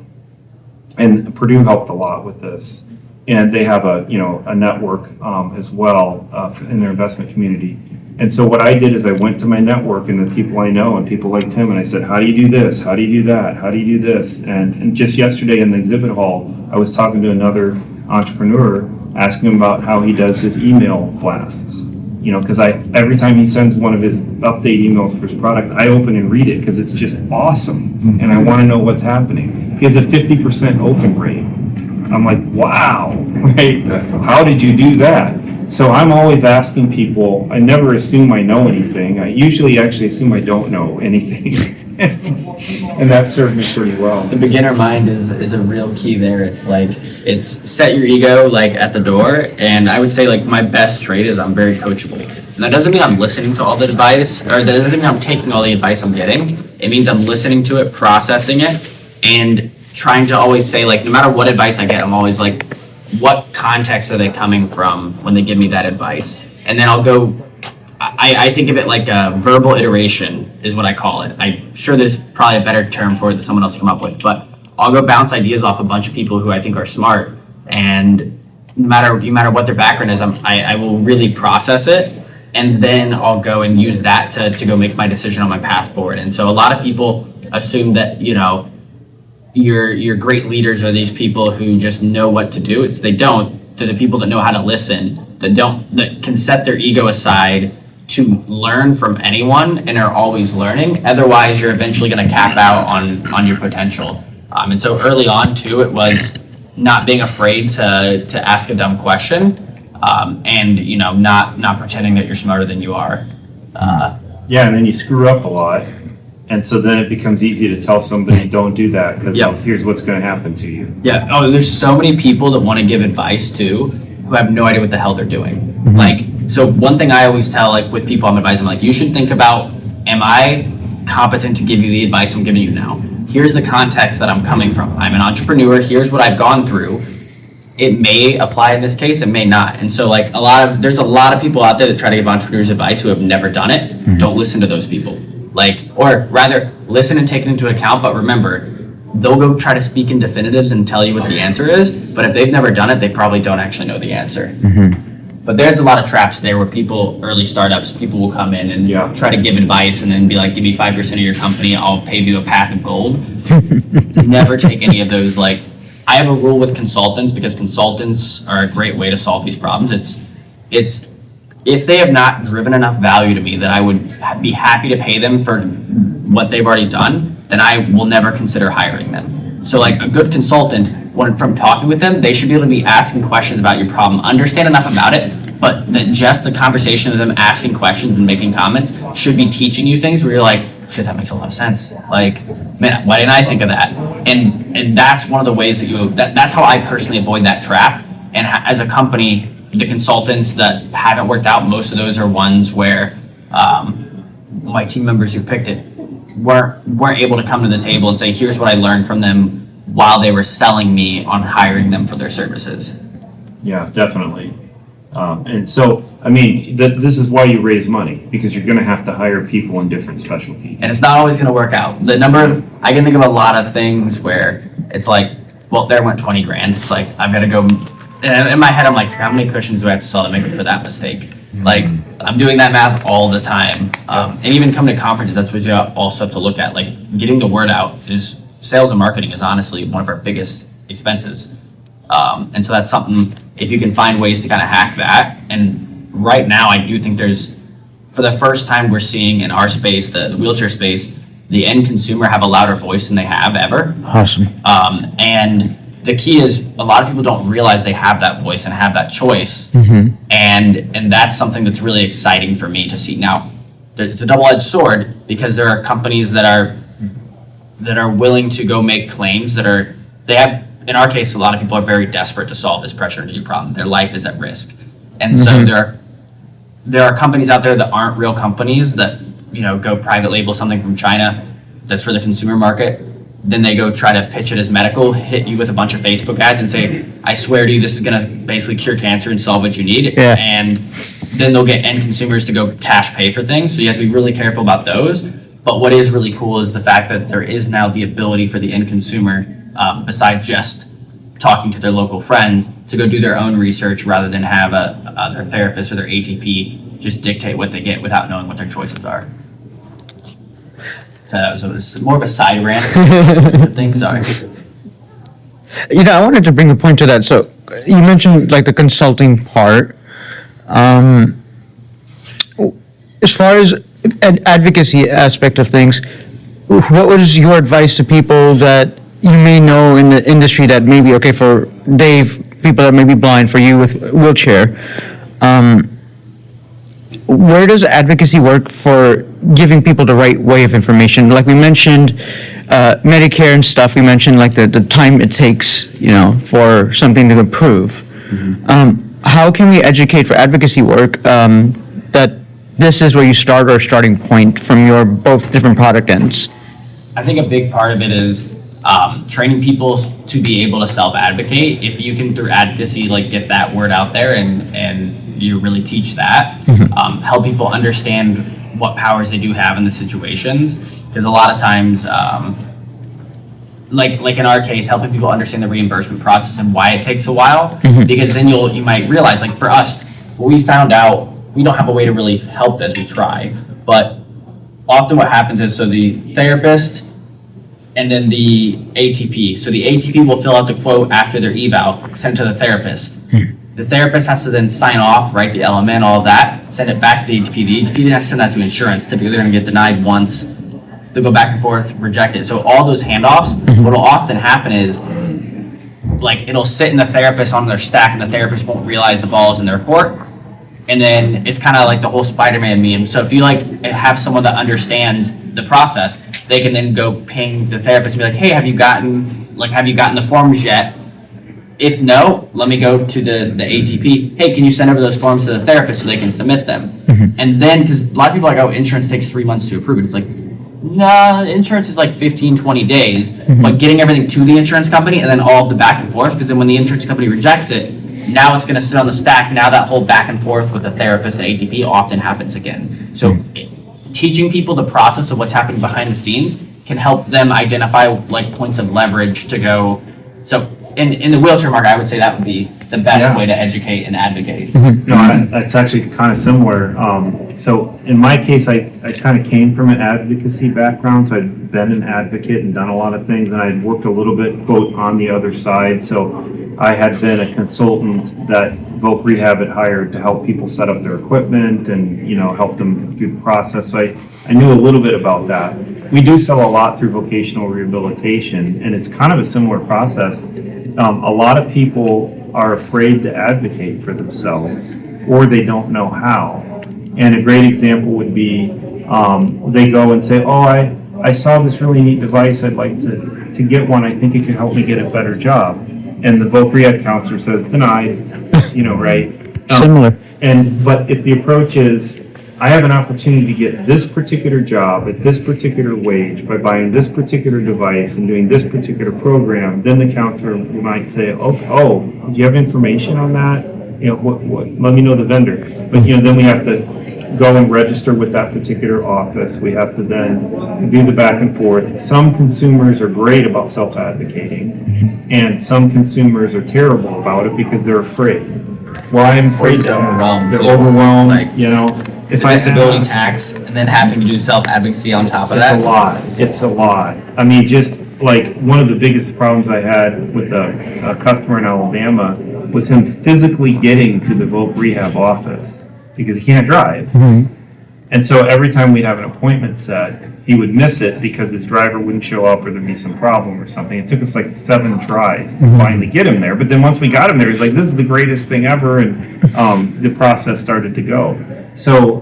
And Purdue helped a lot with this. And they have a network as well in their investment community. And so what I did is I went to my network and the people I know and people like Tim, and I said, how do you do this? How do you do that? How do you do this? And just yesterday in the exhibit hall, I was talking to another entrepreneur, asking him about how he does his email blasts. Because every time he sends one of his update emails for his product, I open and read it because it's just awesome. And I want to know what's happening. He has a 50% open rate. I'm like, wow, right? How did you do that? So I'm always asking people, I never assume I know anything. I usually actually assume I don't know anything. And that served me pretty well. The beginner mind is a real key there. It's set your ego like at the door. And I would say like my best trait is I'm very coachable. And that doesn't mean I'm listening to all the advice, or that doesn't mean I'm taking all the advice I'm getting. It means I'm listening to it, processing it, and trying to always say, like, no matter what advice I get, I'm always like, what context are they coming from when they give me that advice? And then I'll go, I think of it like a verbal iteration is what I call it. I'm sure there's probably a better term for it that someone else come up with, but I'll go bounce ideas off a bunch of people who I think are smart, and no matter what their background is, I will really process it, and then I'll go and use that to go make my decision on my path forward. And so a lot of people assume that, your great leaders are these people who just know what to do. They don't. They're the people that know how to listen, that can set their ego aside to learn from anyone and are always learning. Otherwise, you're eventually going to cap out on your potential. And so early on too, it was not being afraid to ask a dumb question, and not pretending that you're smarter than you are. Yeah, and then you screw up a lot. And so then it becomes easy to tell somebody, don't do that, because here's what's going to happen to you. Yeah. Oh, there's so many people that want to give advice too, who have no idea what the hell they're doing. Mm-hmm. Like, so one thing I always tell, like, with people I'm advising, I'm like, you should think about, am I competent to give you the advice I'm giving you now? Here's the context that I'm coming from. I'm an entrepreneur. Here's what I've gone through. It may apply in this case, it may not. And so, like, there's a lot of people out there that try to give entrepreneurs advice who have never done it. Mm-hmm. Don't listen to those people. Or rather, listen and take it into account, but remember, they'll go try to speak in definitives and tell you what the answer is, but if they've never done it, they probably don't actually know the answer. Mm-hmm. But there's a lot of traps there where early startups, people will come in and try to give advice and then be like, give me 5% of your company, I'll pave you a path of gold. Never take any of those. Like, I have a rule with consultants, because consultants are a great way to solve these problems. It's if they have not driven enough value to me that I would be happy to pay them for what they've already done, then I will never consider hiring them. So like a good consultant, from talking with them, they should be able to be asking questions about your problem, understand enough about it, but that just the conversation of them asking questions and making comments should be teaching you things where you're like, shit, that makes a lot of sense. Like, man, why didn't I think of that? And that's one of the ways that's how I personally avoid that trap. And as a company, the consultants that haven't worked out, most of those are ones where my team members who picked it weren't able to come to the table and say, here's what I learned from them while they were selling me on hiring them for their services. Yeah, definitely. And so, I mean, this is why you raise money, because you're going to have to hire people in different specialties. And it's not always going to work out. I can think of a lot of things where it's like, well, there went 20 grand. It's like, I've got to go. And in my head, I'm like, how many cushions do I have to sell to make up for that mistake? Like, I'm doing that math all the time. And even coming to conferences, that's what you also have to look at. Like, getting the word out sales and marketing is honestly one of our biggest expenses. And so that's something, if you can find ways to kind of hack that. And right now, I do think for the first time, we're seeing in our space, the wheelchair space, the end consumer have a louder voice than they have ever. Awesome. And the key is a lot of people don't realize they have that voice and have that choice. Mm-hmm. And that's something that's really exciting for me to see. Now, it's a double-edged sword, because there are companies that are willing to go make claims in our case, a lot of people are very desperate to solve this pressure energy problem. Their life is at risk. And so there are companies out there that aren't real companies that, go private label something from China that's for the consumer market. Then they go try to pitch it as medical, hit you with a bunch of Facebook ads and say, I swear to you, this is going to basically cure cancer and solve what you need. Yeah. And then they'll get end consumers to go cash pay for things. So you have to be really careful about those. But what is really cool is the fact that there is now the ability for the end consumer, besides just talking to their local friends, to go do their own research rather than have their therapist or their ATP just dictate what they get without knowing what their choices are. So it's more of a side rant thing, sorry. I wanted to bring a point to that. So you mentioned like the consulting part. As far as an advocacy aspect of things, what was your advice to people that you may know in the industry that maybe, okay, for Dave, people that may be blind, for you with wheelchair, where does advocacy work for giving people the right way of information? Like we mentioned, Medicare and stuff, we mentioned like the time it takes, for something to improve. How can we educate for advocacy work that this is where you start, or starting point from your both different product ends? I think a big part of it is training people to be able to self-advocate. If you can, through advocacy, like get that word out there and you really teach that, help people understand what powers they do have in the situations. Because a lot of times, like in our case, helping people understand the reimbursement process and why it takes a while, because then you might realize, like for us, we found out we don't have a way to really help this. We try, but often what happens is, so the therapist and then the ATP. So the ATP will fill out the quote after their eval, send it to the therapist. The therapist has to then sign off, write the LMN, all of that, send it back to the ATP. The ATP then has to send that to insurance. Typically, they're going to get denied once. They'll go back and forth, reject it. So all those handoffs, what will often happen is, like, it'll sit in the therapist on their stack, and the therapist won't realize the ball is in their court. And then it's kind of like the whole Spider-Man meme. So if you have someone that understands the process, they can then go ping the therapist and be like, hey, have you gotten the forms yet? If no, let me go to the ATP. Hey, can you send over those forms to the therapist so they can submit them? And then, because a lot of people are like, oh, insurance takes 3 months to approve it. It's like, nah, insurance is like 15, 20 days. But getting everything to the insurance company and then all of the back and forth, because then when the insurance company rejects it, now it's going to sit on the stack. Now that whole back and forth with the therapist and ATP often happens again. So teaching people the process of what's happening behind the scenes can help them identify like points of leverage to go. So in the wheelchair market, I would say that would be the best way to educate and advocate. No, that's actually kind of similar. So in my case, I kind of came from an advocacy background, so I'd been an advocate and done a lot of things, and I'd worked a little bit, quote, on the other side. So I had been a consultant that Voc Rehab had hired to help people set up their equipment and, help them through the process. So I knew a little bit about that. We do sell a lot through vocational rehabilitation, and it's kind of a similar process. A lot of people are afraid to advocate for themselves, or they don't know how. And a great example would be they go and say, oh, I saw this really neat device. I'd like to get one. I think it could help me get a better job. And the Voc Rehab counselor says, denied, right? Similar. But if the approach is, I have an opportunity to get this particular job at this particular wage by buying this particular device and doing this particular program, then the counselor might say, oh, do you have information on that? What? Let me know the vendor. But, then we have to go and register with that particular office. We have to then do the back and forth. Some consumers are great about self-advocating, and some consumers are terrible about it because they're afraid. Well, I'm afraid They're overwhelmed. They're overwhelmed, Like, If disability ask, tax and then having to do self-advocacy on top of that. it's a lot. It's a lot. I mean, just like one of the biggest problems I had with a customer in Alabama was him physically getting to the Voc Rehab office because he can't drive. And so every time we'd have an appointment set, he would miss it because his driver wouldn't show up or there'd be some problem or something. It took us like 7 tries to finally get him there. But then once we got him there, he's like, this is the greatest thing ever. And the process started to go. So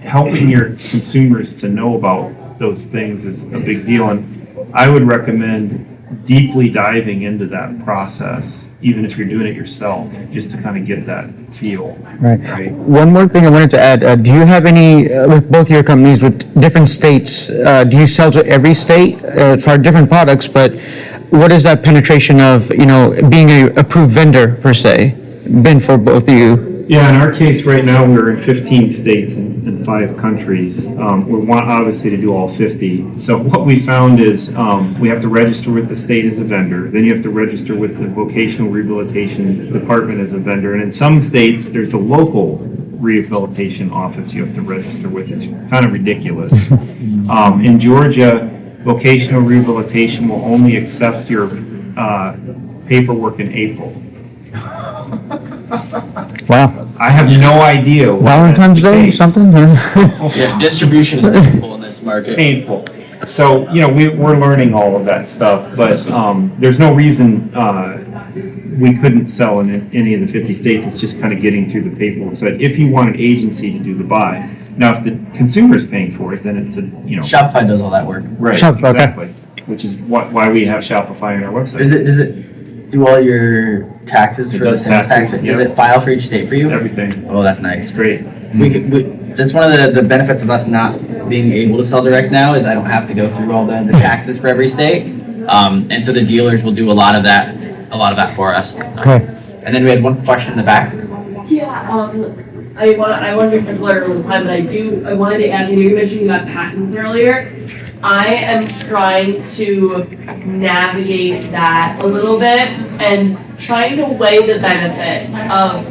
helping your consumers to know about those things is a big deal. And I would recommend deeply diving into that process, even if you're doing it yourself, just to kind of get that feel. Right. One more thing I wanted to add, do you have any, with both your companies, with different states, do you sell to every state for different products, but what is that penetration of, being a approved vendor per se, been for both of you? Yeah, in our case, right now, we're in 15 states and 5 countries. We want, obviously, to do all 50. So what we found is we have to register with the state as a vendor. Then you have to register with the vocational rehabilitation department as a vendor. And in some states, there's a local rehabilitation office you have to register with. It's kind of ridiculous. In Georgia, vocational rehabilitation will only accept your paperwork in April. Wow. I have no idea. why that's Valentine's the Day, case. something? Yeah, distribution is painful in this market. Painful. So, we're learning all of that stuff, but there's no reason we couldn't sell in any of the 50 states. It's just kind of getting through the paperwork. So if you want an agency to do the buy, now if the consumer is paying for it, then it's Shopify does all that work. right, Shopify, okay. exactly. Which is why we have Shopify on our website. Does it do all your taxes It for the does sales taxes, taxes? yep. Does it file for each state for you? Everything. Oh, that's nice. It's great. That's one of the benefits of us not being able to sell direct now is I don't have to go through all the taxes for every state. And so the dealers will do a lot of that for us. Okay. And then we had one question in the back. Yeah, I want to be particular on the time, but I wanted to ask you mentioned you got patents earlier. I am trying to navigate that a little bit and trying to weigh the benefit of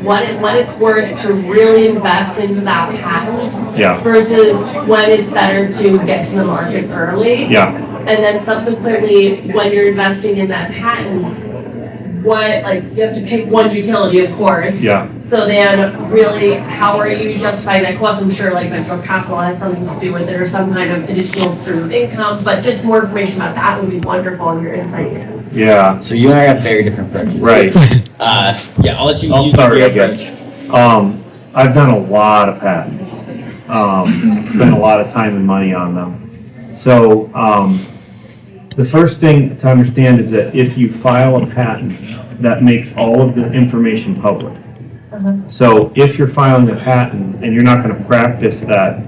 what it's worth to really invest into that patent Yeah. versus when it's better to get to the market early. Yeah. And then subsequently, when you're investing in that patent, you have to pick one utility, of course. Yeah. So then, really, how are you justifying that cost? I'm sure like venture capital has something to do with it or some kind of additional stream of income, but just more information about that would be wonderful in your insights. Yeah. So you and I have very different approaches. Right. Yeah, I'll let you. I'll you start, do your I guess. approach. I've done a lot of patents. Spent a lot of time and money on them. So, the first thing to understand is that if you file a patent, that makes all of the information public. So if you're filing a patent and you're not going to practice that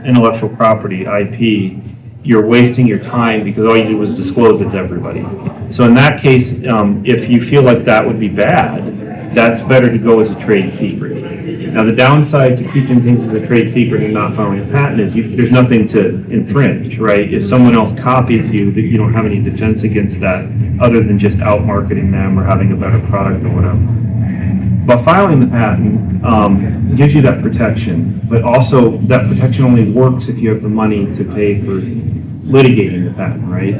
intellectual property, IP, you're wasting your time because all you did was disclose it to everybody. So in that case, if you feel like that would be bad, that's better to go as a trade secret. Now, the downside to keeping things as a trade secret and not filing a patent is there's nothing to infringe, right? If someone else copies you, you don't have any defense against that other than just out-marketing them or having a better product or whatever. But filing the patent gives you that protection, but also that protection only works if you have the money to pay for litigating the patent, right?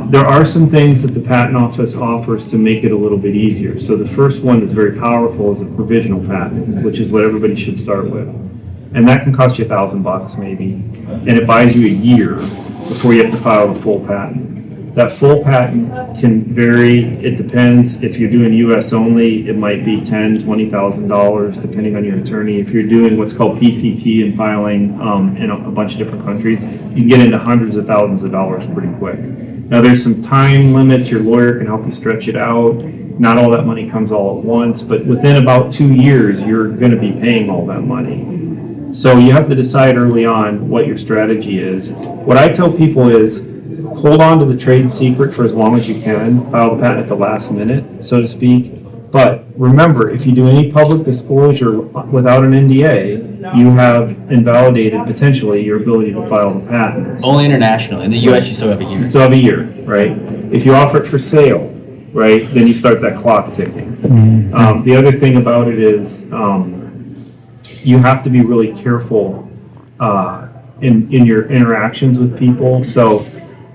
There are some things that the patent office offers to make it a little bit easier. So the first one that's very powerful is a provisional patent, which is what everybody should start with. And that can cost you $1,000 maybe, and it buys you a year before you have to file the full patent. That full patent can vary. It depends. If you're doing US only, it might be $10,000, $20,000, depending on your attorney. If you're doing what's called PCT and filing in a bunch of different countries, you can get into hundreds of thousands of dollars pretty quick. Now, there's some time limits. Your lawyer can help you stretch it out. Not all that money comes all at once, but within about 2 years, you're going to be paying all that money. So you have to decide early on what your strategy is. What I tell people is, hold on to the trade secret for as long as you can, file the patent at the last minute, so to speak. But remember, if you do any public disclosure without an NDA, you have invalidated potentially your ability to file the patent. Only international. In the US, you still have a year. You still have a year, right? If you offer it for sale, right, then you start that clock ticking. The other thing about it is you have to be really careful in your interactions with people. So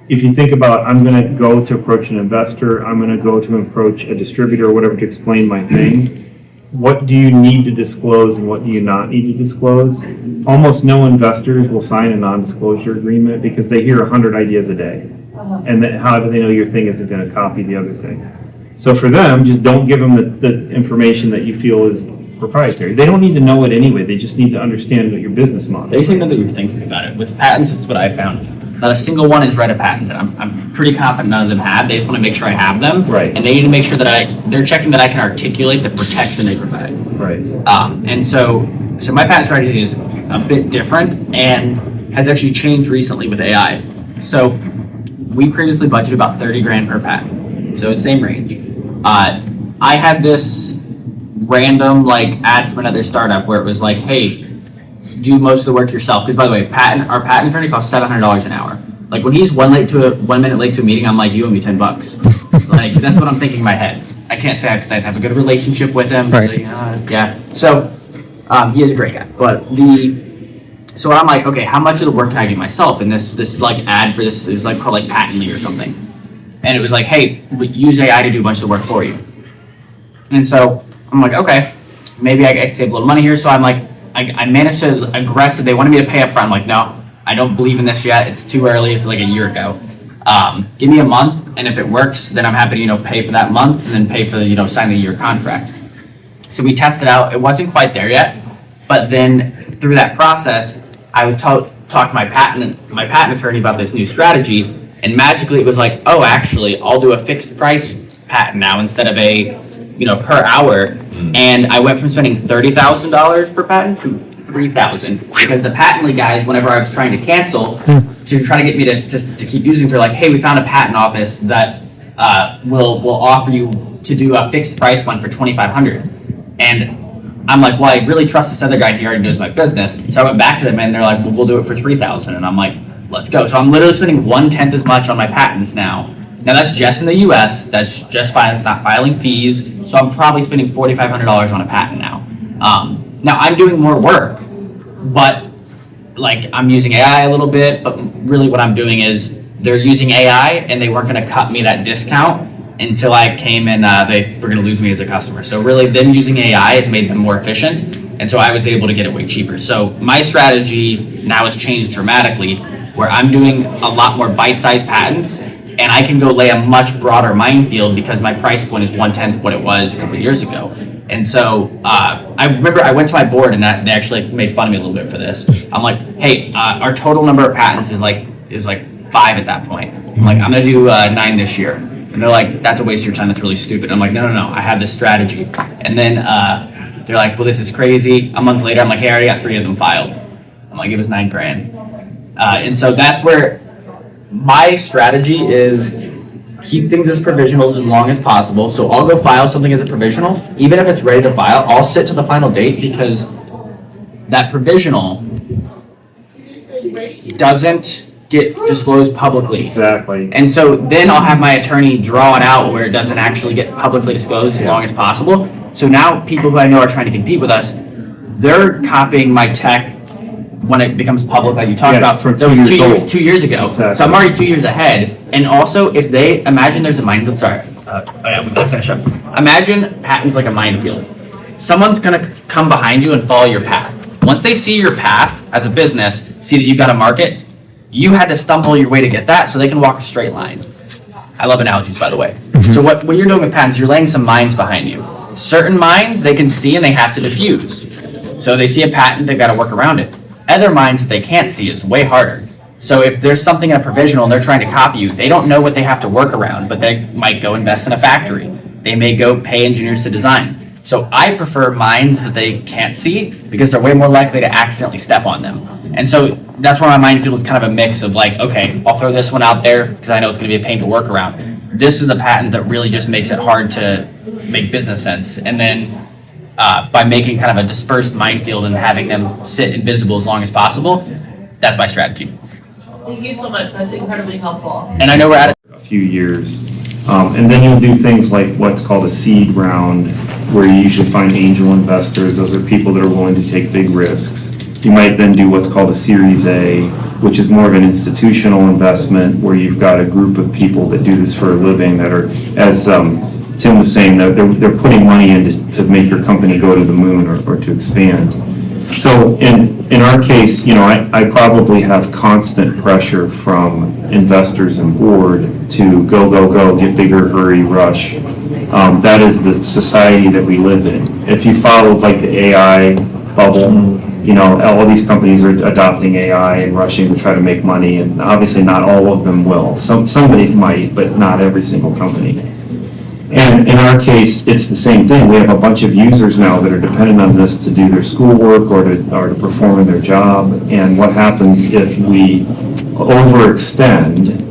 if you think about, I'm going to go to approach an investor, I'm going to go to approach a distributor or whatever to explain my thing, what do you need to disclose and what do you not need to disclose? Almost no investors will sign a non-disclosure agreement because they hear 100 ideas a day. And then how do they know your thing isn't going to copy the other thing? So for them, just don't give them the information that you feel is proprietary. They don't need to know it anyway. They just need to understand what your business model They is. seem to know that you're thinking about it. With patents, it's what I found. Not a single one has read a patent that I'm pretty confident none of them have. They just want to make sure I have them. Right. And they need to make sure that they're checking that I can articulate the protection they provide. Right. And so my patent strategy is a bit different and has actually changed recently with AI. So we previously budgeted about 30 grand per patent. So it's same range. I had this random like ad from another startup where it was like, hey, do most of the work yourself. Because by the way, our patent attorney costs $700 an hour. Like when he's 1 minute late to a meeting, I'm like, you owe me $10. Like that's what I'm thinking in my head. I can't say that because I have a good relationship with him. Right. Yeah. So he is a great guy. But so I'm like, okay, how much of the work can I do myself? And this like ad for this is like called like Patently or something. And it was like, hey, we use AI to do a bunch of the work for you. And so I'm like, okay, maybe I can save a little money here. So I'm like, I managed to aggressive. They wanted me to pay up front. I'm like, no, I don't believe in this yet. It's too early. It's like a year ago. Give me a month, and if it works, then I'm happy to pay for that month and then pay for the sign the year contract. So we tested out. It wasn't quite there yet, but then through that process, I would talk to my patent attorney about this new strategy, and magically it was like, oh, actually, I'll do a fixed price patent now instead of a per hour. And I went from spending $30,000 per patent to $3,000 because the Patently guys, whenever I was trying to cancel to try to get me to keep using, they're like, hey, we found a patent office that will offer you to do a fixed price one for $2,500. And I'm like, well, I really trust this other guy. He already knows my business. So I went back to them and they're like, well, we'll do it for $3,000. And I'm like, let's go. So I'm literally spending 1/10 as much on my patents now. Now that's just in the US, that's just fine, it's not filing fees, so I'm probably spending $4,500 on a patent now. Now I'm doing more work, but like I'm using AI a little bit, but really what I'm doing is they're using AI and they weren't gonna cut me that discount until I came and they were gonna lose me as a customer. So really them using AI has made them more efficient, and so I was able to get it way cheaper. So my strategy now has changed dramatically, where I'm doing a lot more bite-sized patents, and I can go lay a much broader minefield because my price point is 1/10 what it was a couple of years ago. And so I remember I went to my board and they actually made fun of me a little bit for this. I'm like, hey, our total number of patents is like 5 at that point. I'm like, I'm gonna do 9 this year. And they're like, that's a waste of your time, that's really stupid. I'm like, no, I have this strategy. And then they're like, well, this is crazy. A month later, I'm like, hey, I already got 3 of them filed. I'm like, it was $9 grand. And so that's where my strategy is keep things as provisionals as long as possible. So I'll go file something as a provisional. Even if it's ready to file, I'll sit to the final date because that provisional doesn't get disclosed publicly. Exactly. And so then I'll have my attorney draw it out where it doesn't actually get publicly disclosed as long as possible. So now people who I know are trying to compete with us, they're copying my tech when it becomes public, like you talked about, from that was 2 years old. 2 years ago. Exactly. So I'm already 2 years ahead. And also, if they imagine there's a minefield, sorry, we can finish up. Imagine patents like a minefield. Someone's gonna come behind you and follow your path. Once they see your path as a business, see that you got a market, you had to stumble your way to get that, so they can walk a straight line. I love analogies, by the way. So what you're doing with patents, you're laying some mines behind you. Certain mines they can see and they have to diffuse. So they see a patent, they've got to work around it. Other mines that they can't see is way harder. So if there's something in a provisional and they're trying to copy you, they don't know what they have to work around, but they might go invest in a factory. They may go pay engineers to design. So I prefer mines that they can't see because they're way more likely to accidentally step on them. And so that's where my minefield is kind of a mix of like, okay, I'll throw this one out there because I know it's going to be a pain to work around. This is a patent that really just makes it hard to make business sense. And then by making kind of a dispersed minefield and having them sit invisible as long as possible, that's my strategy. Thank you so much. That's incredibly helpful. And I know we're at A few years. And then you'll do things like what's called a seed round, where you usually find angel investors. Those are people that are willing to take big risks. You might then do what's called a Series A, which is more of an institutional investment, where you've got a group of people that do this for a living that are, as Tim was saying, they're putting money in to make your company go to the moon or to expand. So in our case, I probably have constant pressure from investors and board to go, get bigger, hurry, rush. That is the society that we live in. If you followed like the AI bubble, all these companies are adopting AI and rushing to try to make money, and obviously not all of them will. Somebody might, but not every single company. And in our case, it's the same thing. We have a bunch of users now that are dependent on this to do their schoolwork or to perform in their job. And what happens if we overextend?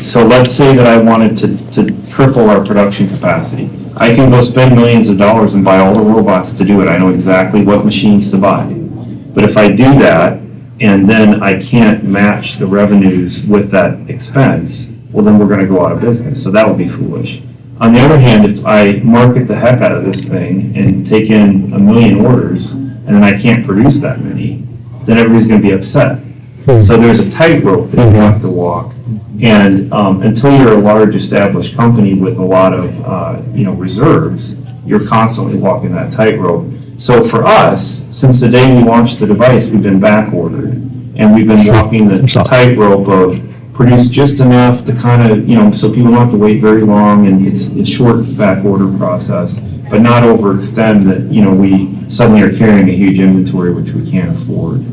So let's say that I wanted to triple our production capacity. I can go spend millions of dollars and buy all the robots to do it. I know exactly what machines to buy. But if I do that and then I can't match the revenues with that expense, well, then we're going to go out of business. So that would be foolish. On the other hand, if I market the heck out of this thing and take in 1 million orders and then I can't produce that many, then everybody's going to be upset. So there's a tightrope that you have to walk. And until you're a large established company with a lot of reserves, you're constantly walking that tightrope. So for us, since the day we launched the device, we've been back ordered, and we've been walking the tightrope of produce just enough to kind of, so people don't have to wait very long, and it's a short back order process, but not overextend that, we suddenly are carrying a huge inventory which we can't afford.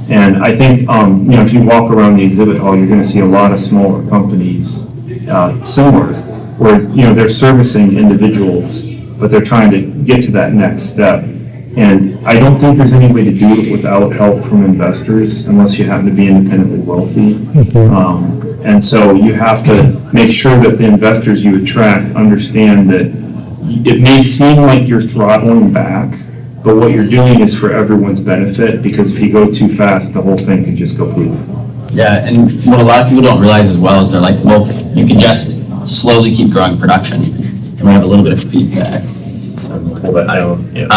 And I think, if you walk around the exhibit hall, you're going to see a lot of smaller companies similar, where, they're servicing individuals, but they're trying to get to that next step. And I don't think there's any way to do it without help from investors, unless you happen to be independently wealthy. And so you have to make sure that the investors you attract understand that it may seem like you're throttling back, but what you're doing is for everyone's benefit, because if you go too fast, the whole thing can just go poof. Yeah, and what a lot of people don't realize as well is they're like, well, you could just slowly keep growing production. And we have a little bit of feedback. Pull that down. Yeah.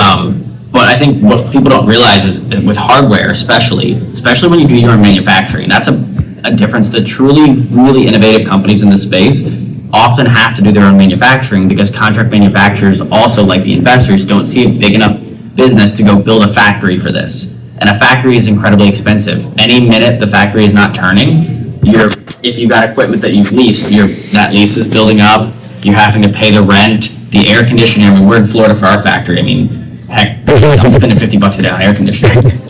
But I think what people don't realize is that with hardware, especially when you do your own manufacturing, that's a difference that truly, really innovative companies in this space often have to do their own manufacturing, because contract manufacturers also, like the investors, don't see a big enough business to go build a factory for this. And a factory is incredibly expensive. Any minute the factory is not turning, if you've got equipment that you've leased, that lease is building up, you're having to pay the rent, the air conditioning. I mean, we're in Florida for our factory. I mean, heck, I'm spending $50 a day on air conditioning.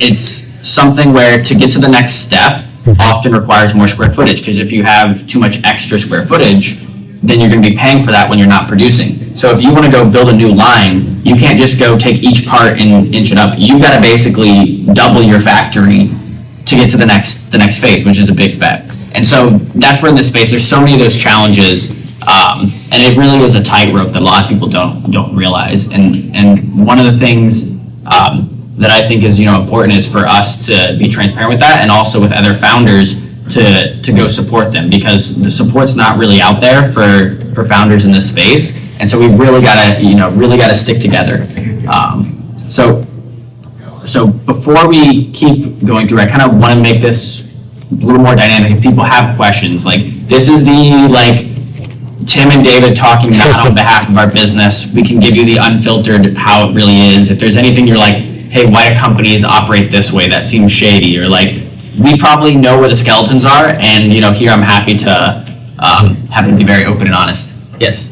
It's something where to get to the next step often requires more square footage, because if you have too much extra square footage, then you're going to be paying for that when you're not producing. So if you want to go build a new line, you can't just go take each part and inch it up. You've got to basically double your factory to get to the next phase, which is a big bet. And so that's where in this space, there's so many of those challenges, and it really is a tightrope that a lot of people don't realize. And one of the things that I think is important is for us to be transparent with that, and also with other founders to go support them, because the support's not really out there for founders in this space. And so we really gotta stick together. So before we keep going through, I kind of want to make this a little more dynamic. If people have questions, this is the Tim and David talking not on behalf of our business. We can give you the unfiltered how it really is. If there's anything you're like, hey, why do companies operate this way? That seems shady. Or we probably know where the skeletons are, and here I'm happy to be very open and honest. Yes.